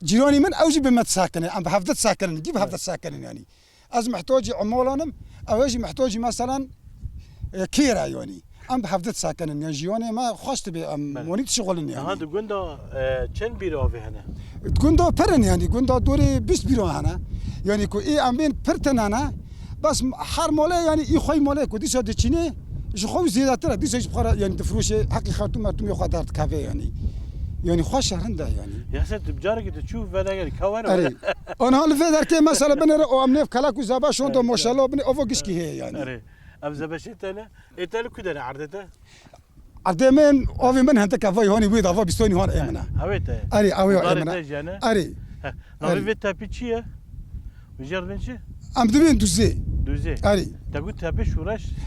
[SPEAKER 10] جيروني من اوجي بمتساكن ام بحفظت ساكن جيب حفظت ساكن يعني از محتاج عمالانم اوجي محتاج مثلا كيرا يعني ام بحفظت ساكن يعني جيوني ما خشت به مونيت شغل يعني
[SPEAKER 1] هذا گندا چند بیرو في هنا
[SPEAKER 10] گندا پرن يعني گندا دوري 20 بیرو هنا يعني كو اي ام بين پرتنانا بس هر ماله يعني اي خوي ماله كو ديسا دچينه جو خو زياده ترى ديسا بخرا يعني تفروش حقي خاتم تومي خاطر كافي يعني خوش شهرنده يعني
[SPEAKER 1] يا ست بجارك تشوف هذا كوار
[SPEAKER 10] انا اللي في ذاك مثلا بنر او امنيف كلاكو زابا شوندو ما شاء الله بني اوفوكسكي هي يعني
[SPEAKER 1] اب زبشت انا اتل كده عرضته
[SPEAKER 10] عدمن اوفي من هنت كافي هوني ويدا فو بيستوني هون امنا
[SPEAKER 1] هويته
[SPEAKER 10] اري اوي امنا اري
[SPEAKER 1] نعرف تابيتشيه وجربنشي
[SPEAKER 10] ام دبين دوزي اري
[SPEAKER 1] تقول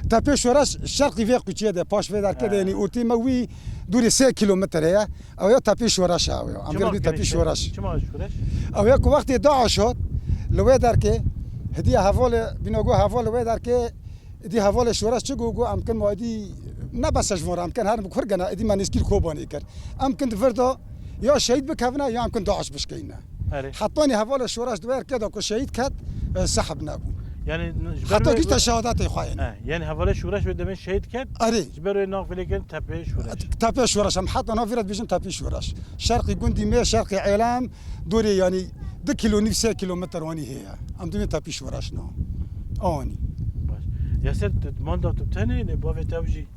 [SPEAKER 10] تابي شوراش الشرقي في قوتيه ده باش في دار كده يعني اوتي موي دوري 6 كيلومتر هي او تابي شوراش او ام دبي تابي شوراش
[SPEAKER 1] شما شوراش
[SPEAKER 10] او ياك وقت داعش لوی در که هدیه حوال بیناگو حوال لوی در که دی حوال شورش چگو گو امکن مادی نه بسش ور امکن هر بخور گنا دی من اسکیل خوبانی کر امکن دفردا یا شهید بکونا یا امکن داعش بشکینا حطاني حوال شورش دوار كده كو شهيد كات سحب نابو
[SPEAKER 1] يعني
[SPEAKER 10] حتى كيش تشهادات يخاين
[SPEAKER 1] يعني حوالي شورش بده من شهيد كات
[SPEAKER 10] اري
[SPEAKER 1] جبروا يناق فيكن تابي شورش
[SPEAKER 10] تابي شورش هم حتى نافيرت بيجن تابي شورش شرقي جندي ما شرقي اعلام دوري يعني 2 كيلو نفس كيلومتر واني هي ام دومي تابي شورش نو اني
[SPEAKER 1] يا سيد ماندا تبتني نبوه توجي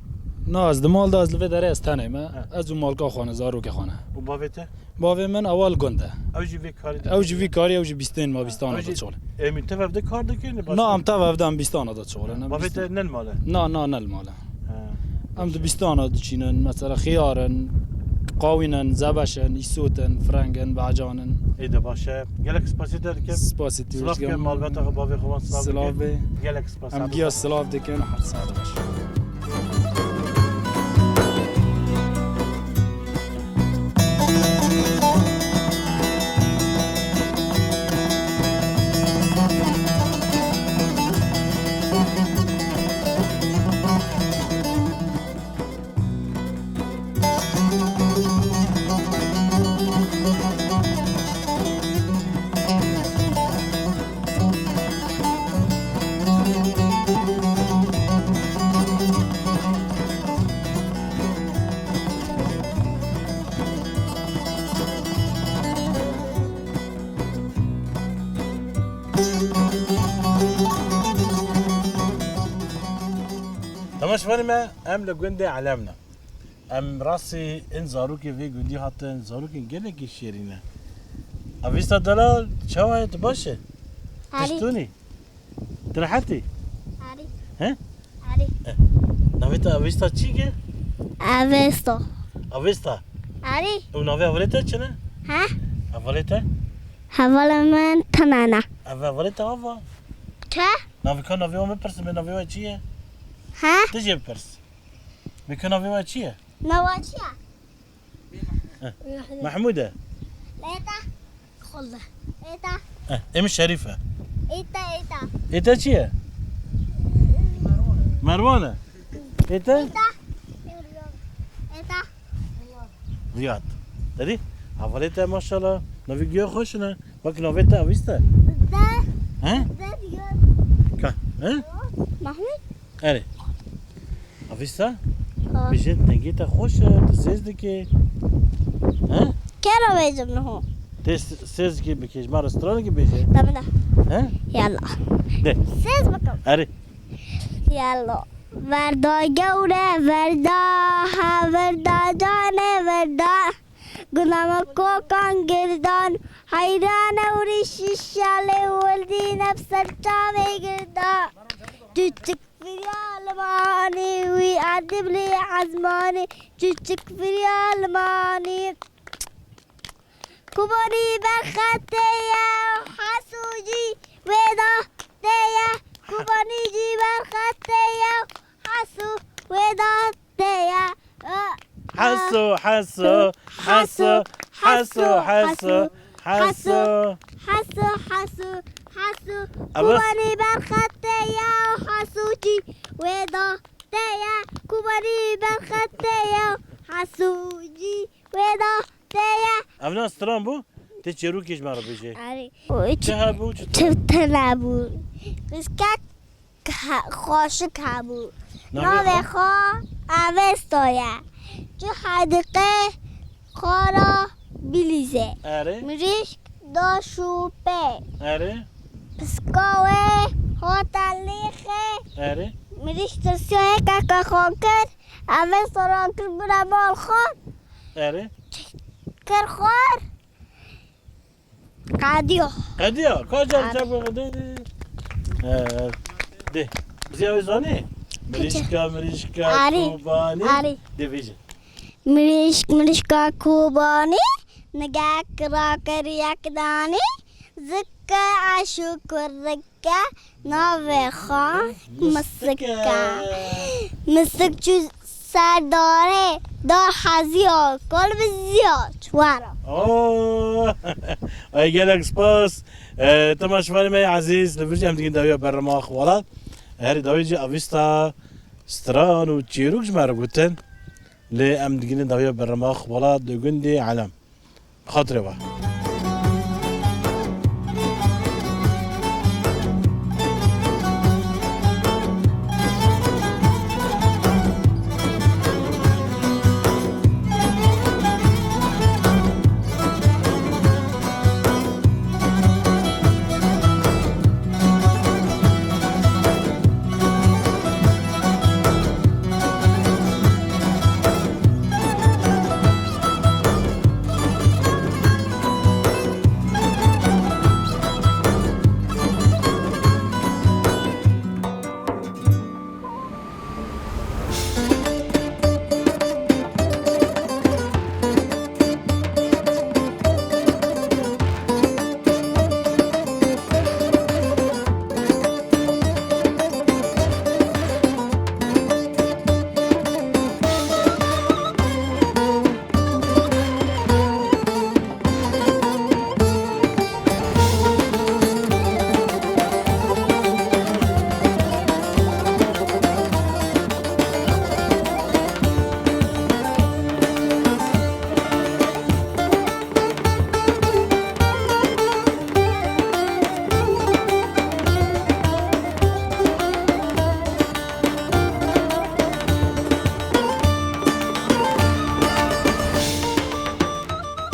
[SPEAKER 9] ناز دمال داز لوی داره استانه ما از اون مالکا خانه زارو که خانه
[SPEAKER 1] و باوته
[SPEAKER 9] باوی من اول گنده
[SPEAKER 1] اوجی وی کاری
[SPEAKER 9] اوجی وی کاری اوجی بیستین ما بیستان داد شغل
[SPEAKER 1] امین تو وفده کار دکنی
[SPEAKER 9] نه ام تو وفدم بیستان داد شغل نه
[SPEAKER 1] باوته نل ماله
[SPEAKER 9] نه نل ماله ام دو بیستان داد چینن مثلا خيارن قاوینن زبشن ایسوتن فرنگن بعجانن
[SPEAKER 1] ایده باشه گلک سپاسیتر که
[SPEAKER 9] سپاسیتی
[SPEAKER 1] سلاف که مالبات باوی خوان
[SPEAKER 9] سلاف
[SPEAKER 1] گلک سپاس
[SPEAKER 9] ام گیا سلاف دکن هر ساده باشه
[SPEAKER 1] تماش ما ام لجندي علمنا ام راسي ان زاروكي في جندي حتى ان زاروكي جلك الشيرينه افيستا دلال شواهد باشه تشتوني ترحتي
[SPEAKER 11] عاري
[SPEAKER 1] ها
[SPEAKER 11] عاري
[SPEAKER 1] نافيتا افيستا تشيكي
[SPEAKER 11] افيستا
[SPEAKER 1] افيستا
[SPEAKER 11] عاري
[SPEAKER 1] ونافي افريتا تشنا
[SPEAKER 11] ها
[SPEAKER 1] افريتا
[SPEAKER 11] حوالا من تنانا
[SPEAKER 1] افريتا افا
[SPEAKER 11] چه؟
[SPEAKER 1] نافي كان نافي ما برس من نافي وچيه
[SPEAKER 11] ها؟
[SPEAKER 1] تجي برس بكون نافي وچيه
[SPEAKER 11] نواتشيا
[SPEAKER 1] محمودة
[SPEAKER 11] ايتا خلص ايتا
[SPEAKER 1] ام الشريفة
[SPEAKER 11] ايتا
[SPEAKER 1] ايتا چيه مروانة ايتا
[SPEAKER 11] ايتا
[SPEAKER 1] رياض تدري حواليتا ما شاء الله نافي جيو خوشنا باك نافيتا افيستا
[SPEAKER 11] ده
[SPEAKER 1] ها
[SPEAKER 11] ده بيوت
[SPEAKER 1] كا ها
[SPEAKER 11] محمود
[SPEAKER 1] اري افيستا بيجي تنجيتا خوش تسيز دكي ها
[SPEAKER 11] كيرو بيجم نهو
[SPEAKER 1] تسيز كي بكيش ما رستوران كي بيجي
[SPEAKER 11] ده
[SPEAKER 1] ها
[SPEAKER 11] يلا
[SPEAKER 1] ده
[SPEAKER 11] سيز بكم
[SPEAKER 1] اري
[SPEAKER 11] يلا وردا جوره وردا ها وردا جانه وردا گناه کو کان گردان حیران اوری شیشاله ولدی نفسر چاوه گردا چچک فریال مانی وی عدب لی عزمانی چچک فریال مانی کبانی برخطه یا حسوجی ودا دیا کبانی جی برخطه یا حسو ودا دیا
[SPEAKER 1] حسو حسو حسو حسو حسو حسو
[SPEAKER 11] حسو حسو حسو كوباني برخطة يا حسوجي ودا تيا كوباني برخطة يا حسوجي ودا تيا
[SPEAKER 1] ابنا استران بو تشيرو كيش مارا بيجي
[SPEAKER 11] عاري
[SPEAKER 1] تهابو
[SPEAKER 11] تبتنابو بس خوشك هابو نوه خوا اوستایا جو حدقه خارا بلیزه
[SPEAKER 1] اره
[SPEAKER 11] مریشک دا شوپه
[SPEAKER 1] اره
[SPEAKER 11] پسکاوه هاتلیخه
[SPEAKER 1] اره
[SPEAKER 11] مریش ترسیه که خان کرد اوستاران کرد برا مال خان
[SPEAKER 1] اره
[SPEAKER 11] کر خور قادیو
[SPEAKER 1] کجا جابو ده ده زیاوی زانی مریشکا کوبانی ده بیجه
[SPEAKER 11] مریشکا کوبانی نگاه کرا کریک دانی زکا عشوکر رکا ناوه خان مسکا مسک چو سرداره دار حزیار کل بزیاد شوارا
[SPEAKER 1] اوه ای گلک سپاس تماشاوان من عزیز لبرج ام دیگه داویا برنامه خوالات هر داویجی اویستا ستران و چیروک جمعه گوتن لی ام دیگه داویا برنامه خوالات دو گندی علم خاطره با